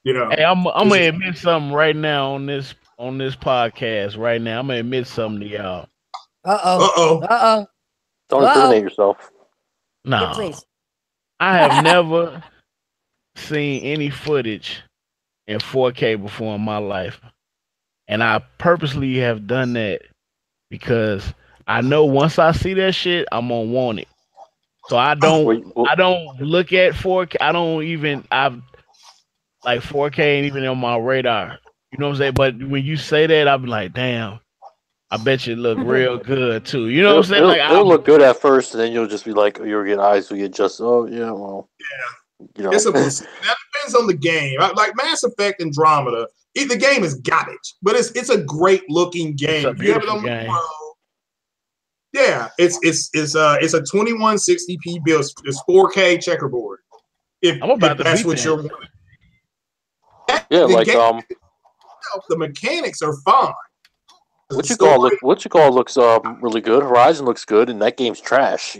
Hey, I'm gonna admit something right now on this podcast. Right now, I'm gonna admit something to y'all. Don't incriminate yourself. No, yeah, please. I have never seen any footage in 4K before in my life, and I purposely have done that because I know once I see that shit, I'm gonna want it. So I don't look at 4K. Like 4K ain't even on my radar. You know what I'm saying? But when you say that, I'll be like, damn. I bet you look real good too. You know what I'm saying? It'll look good at first, and then you'll just be like, your eyes will get just. Oh yeah, well. Yeah. That depends on the game. Like Mass Effect Andromeda, the game is garbage, but it's a great looking game. It's a beautiful game. Yeah, it's a 2160p build. It's 4K checkerboard. I'm about to that's beat what that. you're. Yeah, the mechanics are fine. What you call looks really good. Horizon looks good, and that game's trash.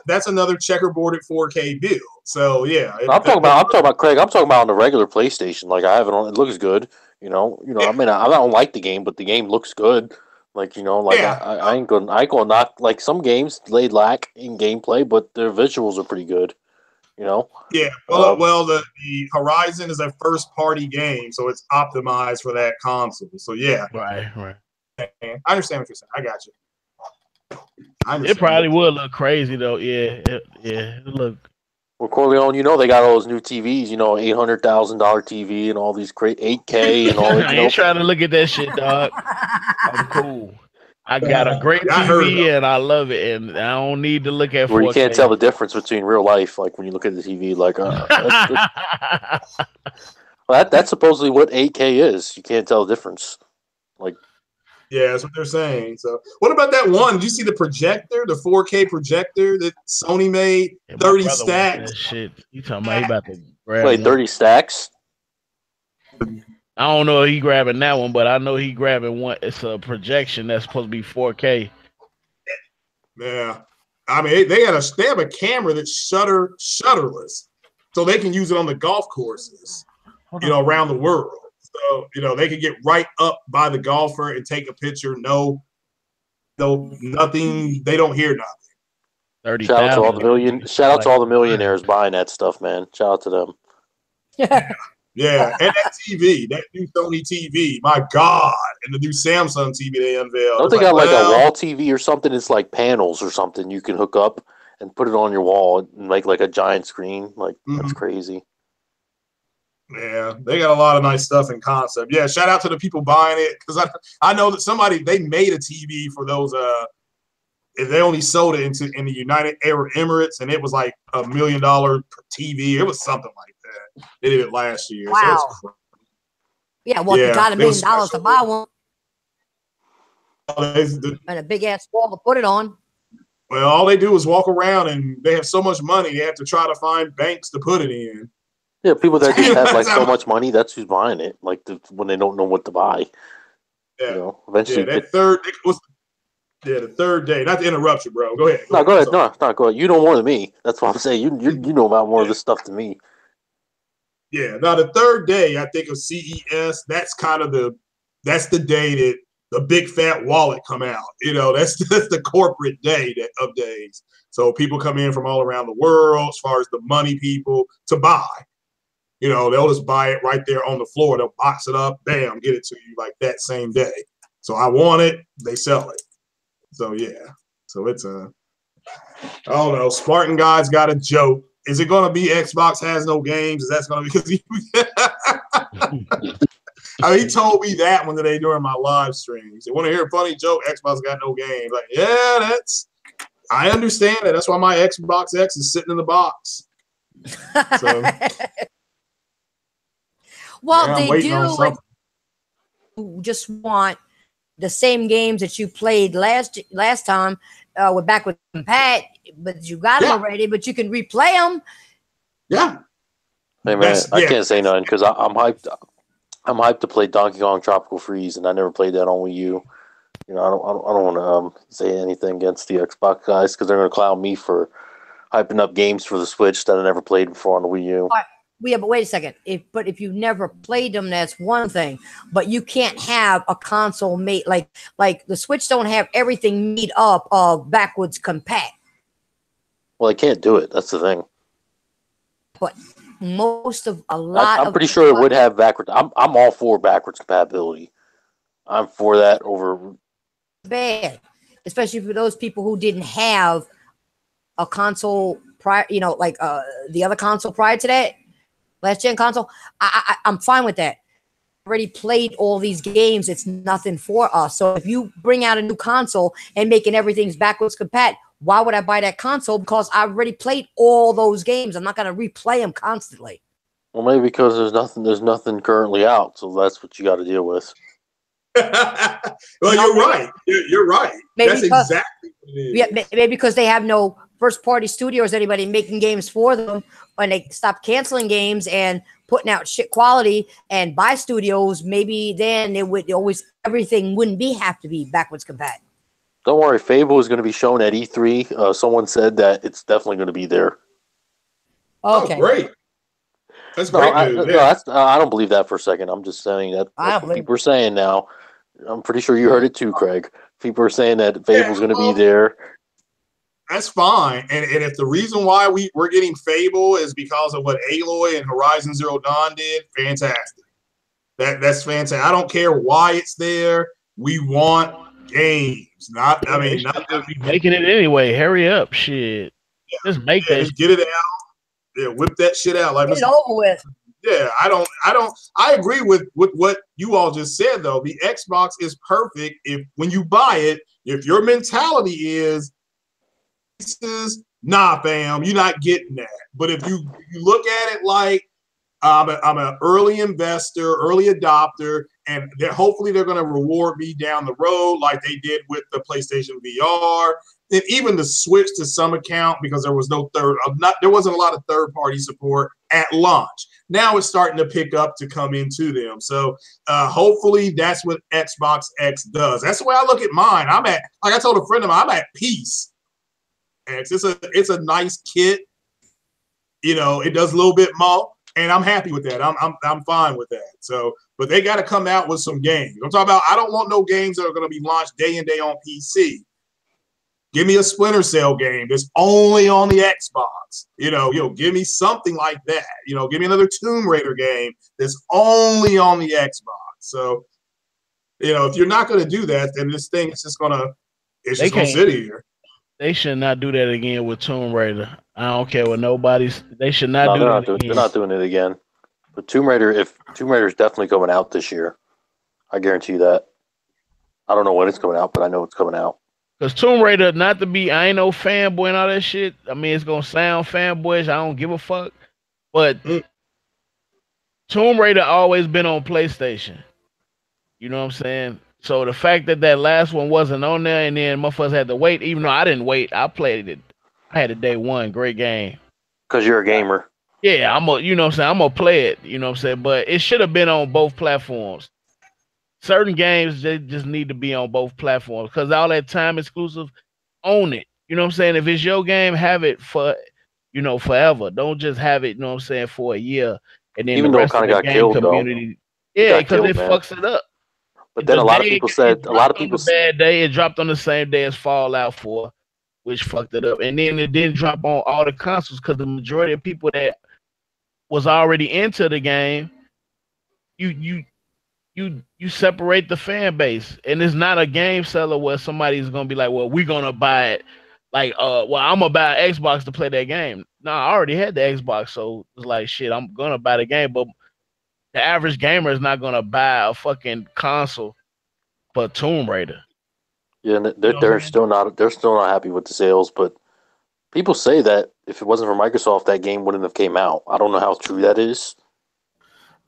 That's another checkerboarded 4K build. So yeah, I'm talking about Craig. I'm talking about on the regular PlayStation. Like I have it on. It looks good. I mean, I don't like the game, but the game looks good. Like I ain't gonna knock. Like some games they lack in gameplay, but their visuals are pretty good. Yeah. Well, the Horizon is a first party game, so it's optimized for that console. So yeah. Right. I understand what you're saying. I got you. It probably would look crazy though. Yeah. It look. Well, Corleone, they got all those new TVs. $800,000 TV and all these great 8K and all. I ain't trying to look at that shit, dog. I'm cool. I got a great TV and I love it, and I don't need to look at 4K. Where you can't tell the difference between real life, like when you look at the TV, like that's supposedly what 8K is. You can't tell the difference. Like, yeah, that's what they're saying. So, what about that one? Did you see the projector, the 4K projector that Sony made? 30 stacks. That shit. You talking about he about to grab 30 stacks? I don't know if he grabbing that one, but I know he grabbing one. It's a projection that's supposed to be 4K. Yeah, I mean they have a camera that's shutterless, so they can use it on the golf courses, around the world. So they can get right up by the golfer and take a picture. No, nothing. They don't hear nothing. 30. Shout out to all the millionaires buying that stuff, man. Shout out to them. Yeah, and that TV, that new Sony TV, my God, and the new Samsung TV they unveiled. Don't they got like a wall TV or something? It's like panels or something you can hook up and put it on your wall and make like a giant screen. Like that's crazy. Yeah, they got a lot of nice stuff in concept. Yeah, shout out to the people buying it because I know that they made a TV for those. They only sold it in the United Arab Emirates, and it was like $1 million per TV. It was something like that. They did it last year. Wow. So you got $1 million to buy one. And a big ass wall to put it on. Well, all they do is walk around, and they have so much money, they have to try to find banks to put it in. Yeah, people that just have like so much money, that's who's buying it. Like when they don't know what to buy. Yeah. Eventually. Yeah, the third day. Not to interrupt you, bro. Go ahead. Go ahead. No, go ahead. You know more than me. That's what I'm saying. You know about more of this stuff than me. Yeah. Now the third day, I think of CES. That's the day that the big fat wallet come out. That's the corporate day of days. So people come in from all around the world, as far as the money people, to buy. They'll just buy it right there on the floor. They'll box it up, bam, get it to you like that same day. So I want it, they sell it. So yeah. So it's I don't know. Spartan Guy's got a joke. Is it going to be Xbox has no games? Is that going to be because he told me that one today during my live stream. He said, "Want to hear a funny joke? Xbox got no games." Like, yeah, I understand it. That's why my Xbox X is sitting in the box. So, well, they do just want the same games that you played last time with Backwards Compat, but you got them already, but you can replay them. Yeah. Hey man, I can't say nothing because I'm hyped. I'm hyped to play Donkey Kong Tropical Freeze, and I never played that on Wii U. I don't want to say anything against the Xbox guys because they're going to clown me for hyping up games for the Switch that I never played before on the Wii U. Yeah, but wait a second. If you've never played them, that's one thing. But you can't have a console made like the Switch don't have everything made up of Backwards Compat. Well, they can't do it. That's the thing. But I'm pretty sure it would have backwards. I'm all for backwards compatibility. I'm for that over. Bad, especially for those people who didn't have a console prior. The other console prior to that. Last gen console, I'm fine with that. Already played all these games. It's nothing for us. So if you bring out a new console and making everything's backwards compat, why would I buy that console? Because I already played all those games. I'm not going to replay them constantly. Well, maybe because there's nothing currently out. So that's what you got to deal with. Well, you're right. You're right. That's exactly what it is. Yeah, maybe because they have no first-party studios, anybody making games for them, when they stop canceling games and putting out shit quality and buy studios, maybe then everything wouldn't have to be backwards compat. Don't worry, Fable is going to be shown at E3. Someone said that it's definitely going to be there. Okay. Oh, great. That's great news. I don't believe that for a second. I'm just saying that's what people are saying now. I'm pretty sure you heard it too, Craig. People are saying that Fable's going to be there. That's fine. And if the reason why we're getting Fable is because of what Aloy and Horizon Zero Dawn did, fantastic. That's fantastic. I don't care why it's there. We want games. Not making it anyway. Hurry up, shit. Just make that. Just get it out. Yeah, whip that shit out. Like, get it over with. Yeah, I agree with what you all just said though. The Xbox is perfect when you buy it, if your mentality is nah, fam, you're not getting that. But if you look at it like I'm an early investor, early adopter, and hopefully they're going to reward me down the road like they did with the PlayStation VR, and even the Switch to some account because there was there wasn't a lot of third-party support. at launch. Now it's starting to pick up to come into them. So hopefully that's what Xbox X does. That's the way I look at mine. Like I told a friend of mine, I'm at peace. X. It's a nice kit. You know, it does a little bit more, and I'm happy with that. I'm fine with that. So, but they got to come out with some games. I'm talking about. I don't want no games that are going to be launched day in day on PC. Give me a Splinter Cell game that's only on the Xbox. You know, give me something like that. You know, give me another Tomb Raider game that's only on the Xbox. So, you know, if you're not going to do that, then this thing is just going to sit here. They should not do that again with Tomb Raider. I don't care what nobody's. They should not do that again. They're not doing it again. But Tomb Raider is definitely coming out this year. I guarantee you that. I don't know when it's coming out, but I know it's coming out. Because Tomb Raider, not to be, I ain't no fanboy and all that shit. I mean, it's going to sound fanboyish. I don't give a fuck. But Tomb Raider always been on PlayStation. You know what I'm saying? So the fact that last one wasn't on there and then motherfuckers had to wait, even though I didn't wait, I played it. I had a day one, great game. Because you're a gamer. Yeah, you know what I'm saying? I'm going to play it, you know what I'm saying? But it should have been on both platforms. Certain games, they just need to be on both platforms because all that time exclusive, own it. You know what I'm saying? If it's your game, have it for, you know, forever. Don't just have it, you know what I'm saying, for a year. And then even the though rest it kind of of the got game killed, community. Though. Yeah, because it fucks it up. But then a lot of people said bad day. It dropped on the same day as Fallout 4, which fucked it up. And then it didn't drop on all the consoles because the majority of people that was already into the game, you separate the fan base, and it's not a game seller where somebody's gonna be like, well, we're gonna buy it. Like, well, I'm gonna buy an Xbox to play that game. No, I already had the Xbox, so it's like shit. I'm gonna buy the game, but the average gamer is not gonna buy a fucking console for Tomb Raider. Yeah, and they're still not happy with the sales. But people say that if it wasn't for Microsoft, that game wouldn't have came out. I don't know how true that is.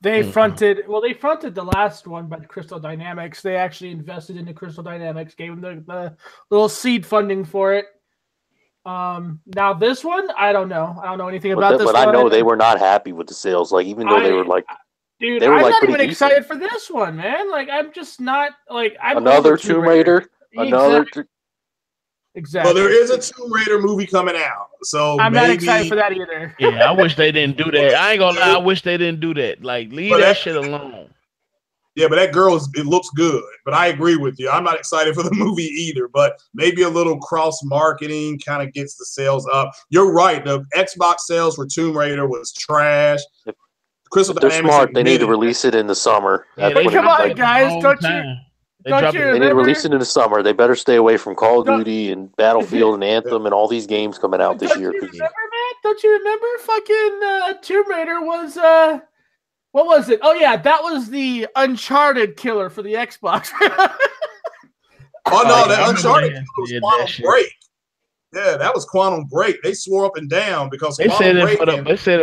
They fronted the last one by Crystal Dynamics. They actually invested into Crystal Dynamics, gave them the little seed funding for it. Now this one, I don't know. I don't know anything about this one. But I know they were not happy with the sales. Like, even though they were like, dude, I'm not even excited for this one, man. Like, I'm just not like. Another Tomb Raider. Exactly. Well, there is a Tomb Raider movie coming out, so I'm not excited for that either. Yeah, I wish they didn't do that. I ain't gonna lie, I wish they didn't do that. Like, leave that shit alone. Yeah, but that girl it looks good. But I agree with you. I'm not excited for the movie either. But maybe a little cross marketing kind of gets the sales up. You're right. The Xbox sales for Tomb Raider was trash. Crystal Dynamics, they're smart. They need to release it in the summer. Yeah, come on, guys! They need to release it in the summer. They better stay away from Call of Duty and Battlefield and Anthem and all these games coming out this year. Remember, man? Don't you remember? Fucking Tomb Raider was what was it? Oh yeah, that was the Uncharted killer for the Xbox. Oh no, that Uncharted was Quantum Break. Yeah, that was Quantum Break. They swore up and down because they said it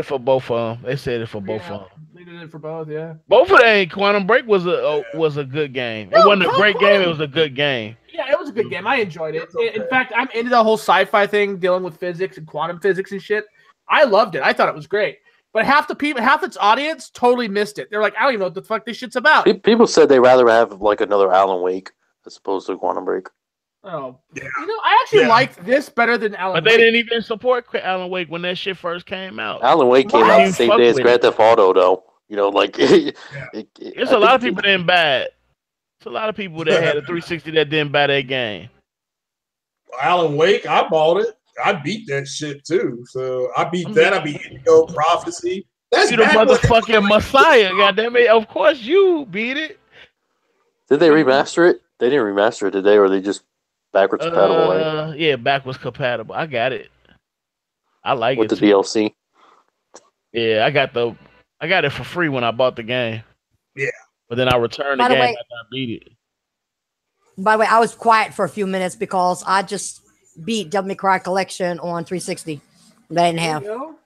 for both of them. They said it for both of them. They did it for both, yeah. Both of them. Quantum Break was a good game. It wasn't a great game. It was a good game. Yeah, it was a good game. I enjoyed it. In fact, I'm into the whole sci-fi thing, dealing with physics and quantum physics and shit. I loved it. I thought it was great. But half its audience totally missed it. They're like, I don't even know what the fuck this shit's about. People said they'd rather have like another Alan Wake as opposed to Quantum Break. Oh, yeah. You know, I actually liked this better than Alan Wake. But they didn't even support Alan Wake when that shit first came out. Alan Wake came out the same day as Grand Theft Auto, though. You know, like it's a lot of people that didn't buy it. It's a lot of people that had a 360 that didn't buy that game. Alan Wake, I bought it. I beat that shit too. So I beat that. I beat Indigo Prophecy. That's you the motherfucking Messiah, goddammit. Of course you beat it. Did they remaster it? They didn't remaster it, did they? Or they just backwards compatible? Right? Yeah, backwards compatible. I got it. I like with it with the DLC. Yeah, I got it for free when I bought the game. Yeah. But then I returned the game after I beat it. By the way, I was quiet for a few minutes because I just beat Devil May Cry Collection on 360. That I didn't have. Hell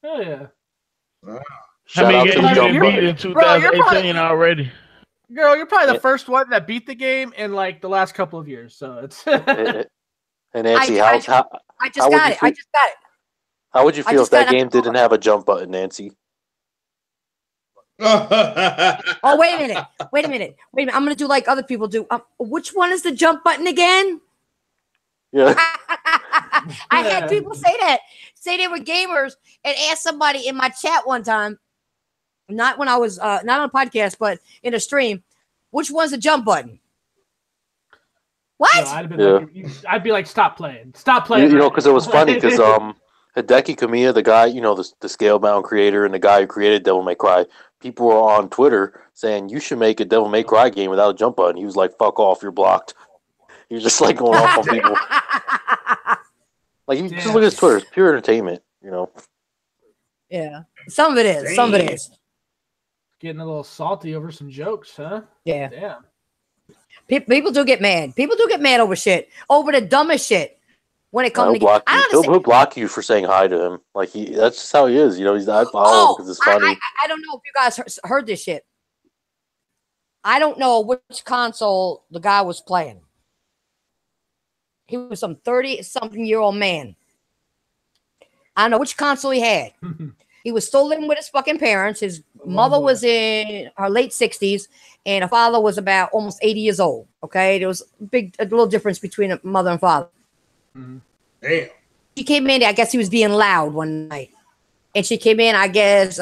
yeah. Shout out to you beat it in 2018 already. Girl, you're probably the first one that beat the game in like the last couple of years. So it's And Nancy, I just got it. How would you feel if that game didn't have a jump button, Nancy? Oh, wait a minute. I'm gonna do like other people do. Which one is the jump button again? Yeah. I had people say they were gamers, and ask somebody in my chat one time, not when I was not on a podcast, but in a stream, which one's the jump button? What? I'd be like, stop playing. You know, because it was funny because Hideki Kamiya, the guy, you know, the Scalebound creator and the guy who created Devil May Cry, people were on Twitter saying you should make a Devil May Cry game without a jump button. He was like, "Fuck off, you're blocked." He was just like going off on people. Like, you just look at his Twitter; it's pure entertainment, you know. Yeah, some of it is. Some of it is. Getting a little salty over some jokes, huh? Yeah. Damn. People do get mad. People do get mad over shit, over the dumbest shit. When it comes to, he'll block you for saying hi to him. Like that's just how he is. You know, I follow him because it's funny. I don't know if you guys heard this shit. I don't know which console the guy was playing. He was some 30-something-year-old man. I don't know which console he had. He was still living with his fucking parents. His mother was in her late 60s, and her father was about almost 80 years old. Okay, there was a little difference between a mother and father. Mm-hmm. Damn. She came in. I guess he was being loud one night, and she came in. I guess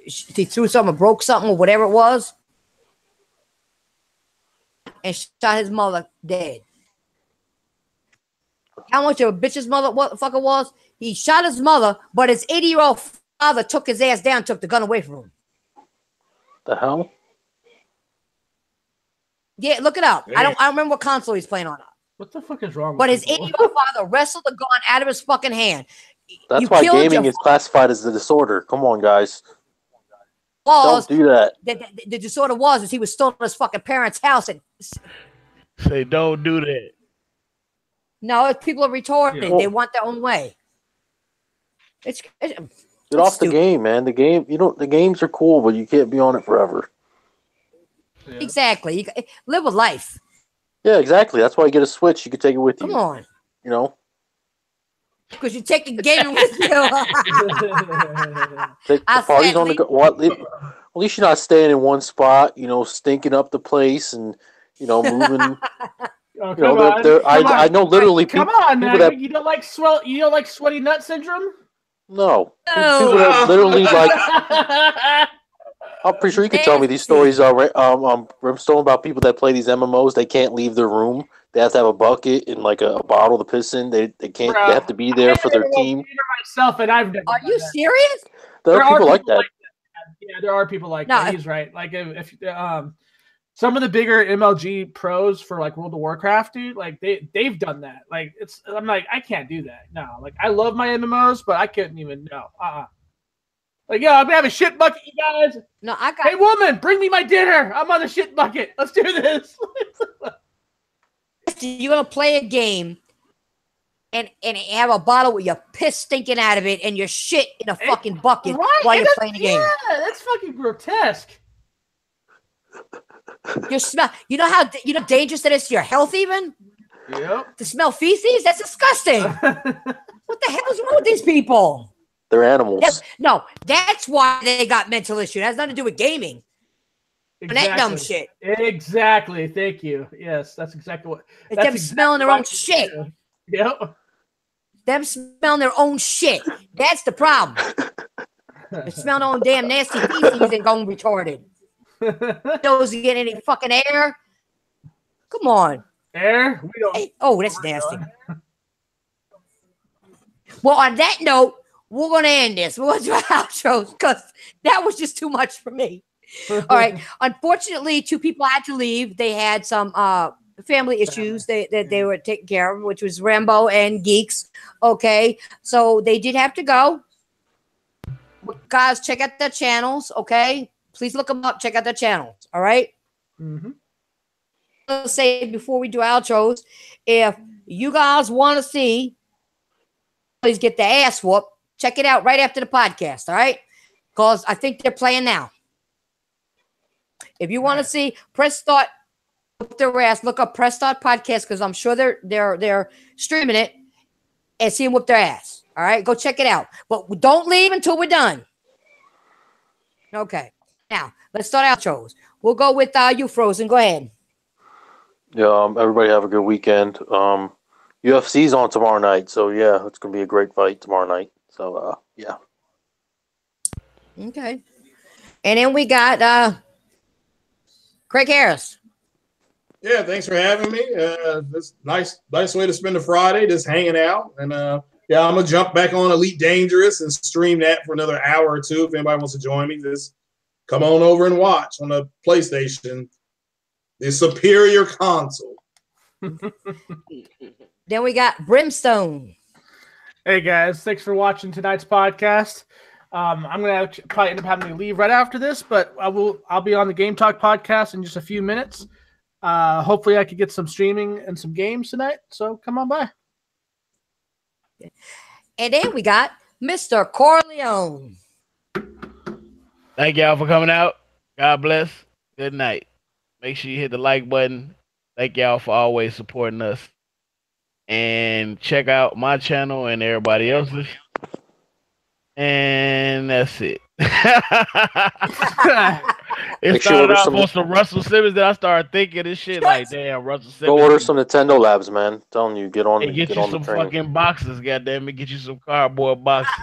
he threw something, broke something, or whatever it was, and shot his mother dead. How much of a bitch's motherfucker was? He shot his mother, but his 80-year-old father took his ass down, took the gun away from him. The hell? Yeah, look it up. I don't remember what console he's playing on. What the fuck is wrong with But his 80-year-old father wrestled the gun out of his fucking hand. That's why gaming is classified as a disorder. Come on, guys. Don't do that. The disorder was he was still in his fucking parents' house. And say, don't do that. No, people are retarded. Yeah. They want their own way. It's get off stupid. The game, man. The game, the games are cool, but you can't be on it forever. Yeah. Exactly. You live a life. Yeah, exactly. That's why you get a Switch. You can take it with you. Come on. You know? Because you take the game with you. Take the parties on the go. Well, at least you're not staying in one spot, stinking up the place and, moving. Oh, I know literally people. Come on, man. You don't like sweaty nut syndrome? No. People that literally like. I'm pretty sure you can tell me these stories Brimstone, about people that play these MMOs. They can't leave their room. They have to have a bucket and like a bottle to piss in. They can't. Bro, they have to be there for their team. Myself, and I've never. Are you serious? There are people like that. Yeah, there are people like that. He's right. Like if some of the bigger MLG pros for like World of Warcraft, dude, like they've done that. Like I'm like, I can't do that. No, like I love my MMOs, but I couldn't even Like, I'm gonna have a shit bucket, you guys. No, Hey, woman, bring me my dinner. I'm on the shit bucket. Let's do this. You're gonna play a game and have a bottle with your piss stinking out of it and your shit in a fucking bucket while you're playing the game. Yeah, that's fucking grotesque. You smell. You know how dangerous that is to your health, even. Yep. To smell feces, that's disgusting. What the hell is wrong with these people? They're animals. That's why they got mental issues. It has nothing to do with gaming. Exactly. And that dumb shit. Exactly. Thank you. Yes, that's exactly what. It's them smelling their own shit. Yep. Them smelling their own shit. That's the problem. They smell their own damn nasty feces and going retarded. Those who get any fucking air. Come on. Air? We don't. Hey, that's nasty. Well, on that note, we're going to end this. We're going to do our outros because that was just too much for me. All right. Unfortunately, 2 people had to leave. They had some family issues that they were taking care of, which was Rambo and Geeks. Okay. So they did have to go. Guys, check out their channels. Okay. Please look them up. Check out their channels. All right. Mm-hmm. I'll say before we do outros, if you guys want to see please get the ass whooped, check it out right after the podcast. All right. Because I think they're playing now. If you want to see, press start with their ass. Look up Press Start Podcast because I'm sure they're streaming it and see them whip their ass. All right, go check it out. But don't leave until we're done. Okay. Now, let's start our shows. We'll go with you, Frozen. Go ahead. Yeah, everybody have a good weekend. UFC's on tomorrow night, so yeah, it's gonna be a great fight tomorrow night. So yeah. Okay. And then we got Craig Harris. Yeah, thanks for having me. This nice way to spend a Friday, just hanging out. And yeah, I'm gonna jump back on Elite Dangerous and stream that for another hour or two. If anybody wants to join me, just come on over and watch on the PlayStation, the superior console. Then we got Brimstone. Hey guys, thanks for watching tonight's podcast. I'm gonna probably end up having to leave right after this, but I'll be on the Game Talk podcast in just a few minutes. Hopefully I could get some streaming and some games tonight, so come on by. And then we got Mr. Corleone. Thank y'all for coming out. God bless. Good night. Make sure you hit the like button. Thank y'all for always supporting us. And check out my channel and everybody else's. And that's it. It started off on some Russell Simmons. Then I started thinking this shit like, damn, Russell Simmons. Go order some Nintendo Labs, man. I'm telling you, get on. Hey, get you some fucking boxes, goddamn it. Get you some cardboard boxes.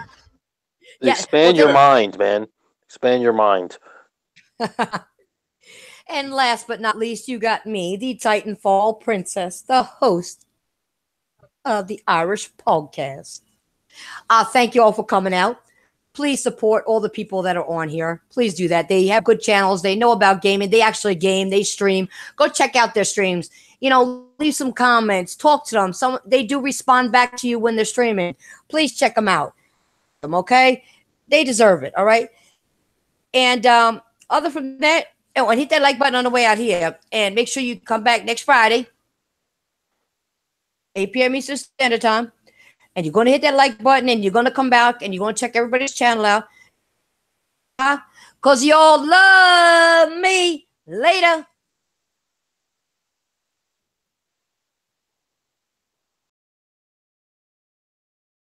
Expand your mind, man. Expand your mind. And last but not least, you got me, the Titanfall Princess, the host of the Irish Podcast. Thank you all for coming out. Please support all the people that are on here. Please do that. They have good channels. They know about gaming. They actually game. They stream. Go check out their streams. Leave some comments. Talk to them. They do respond back to you when they're streaming. Please check them out. Okay? They deserve it. All right? And other from that, and hit that like button on the way out here. And make sure you come back next Friday, 8 p.m. Eastern Standard Time. And you're going to hit that like button, and you're going to come back, and you're going to check everybody's channel out. Because y'all love me. Later.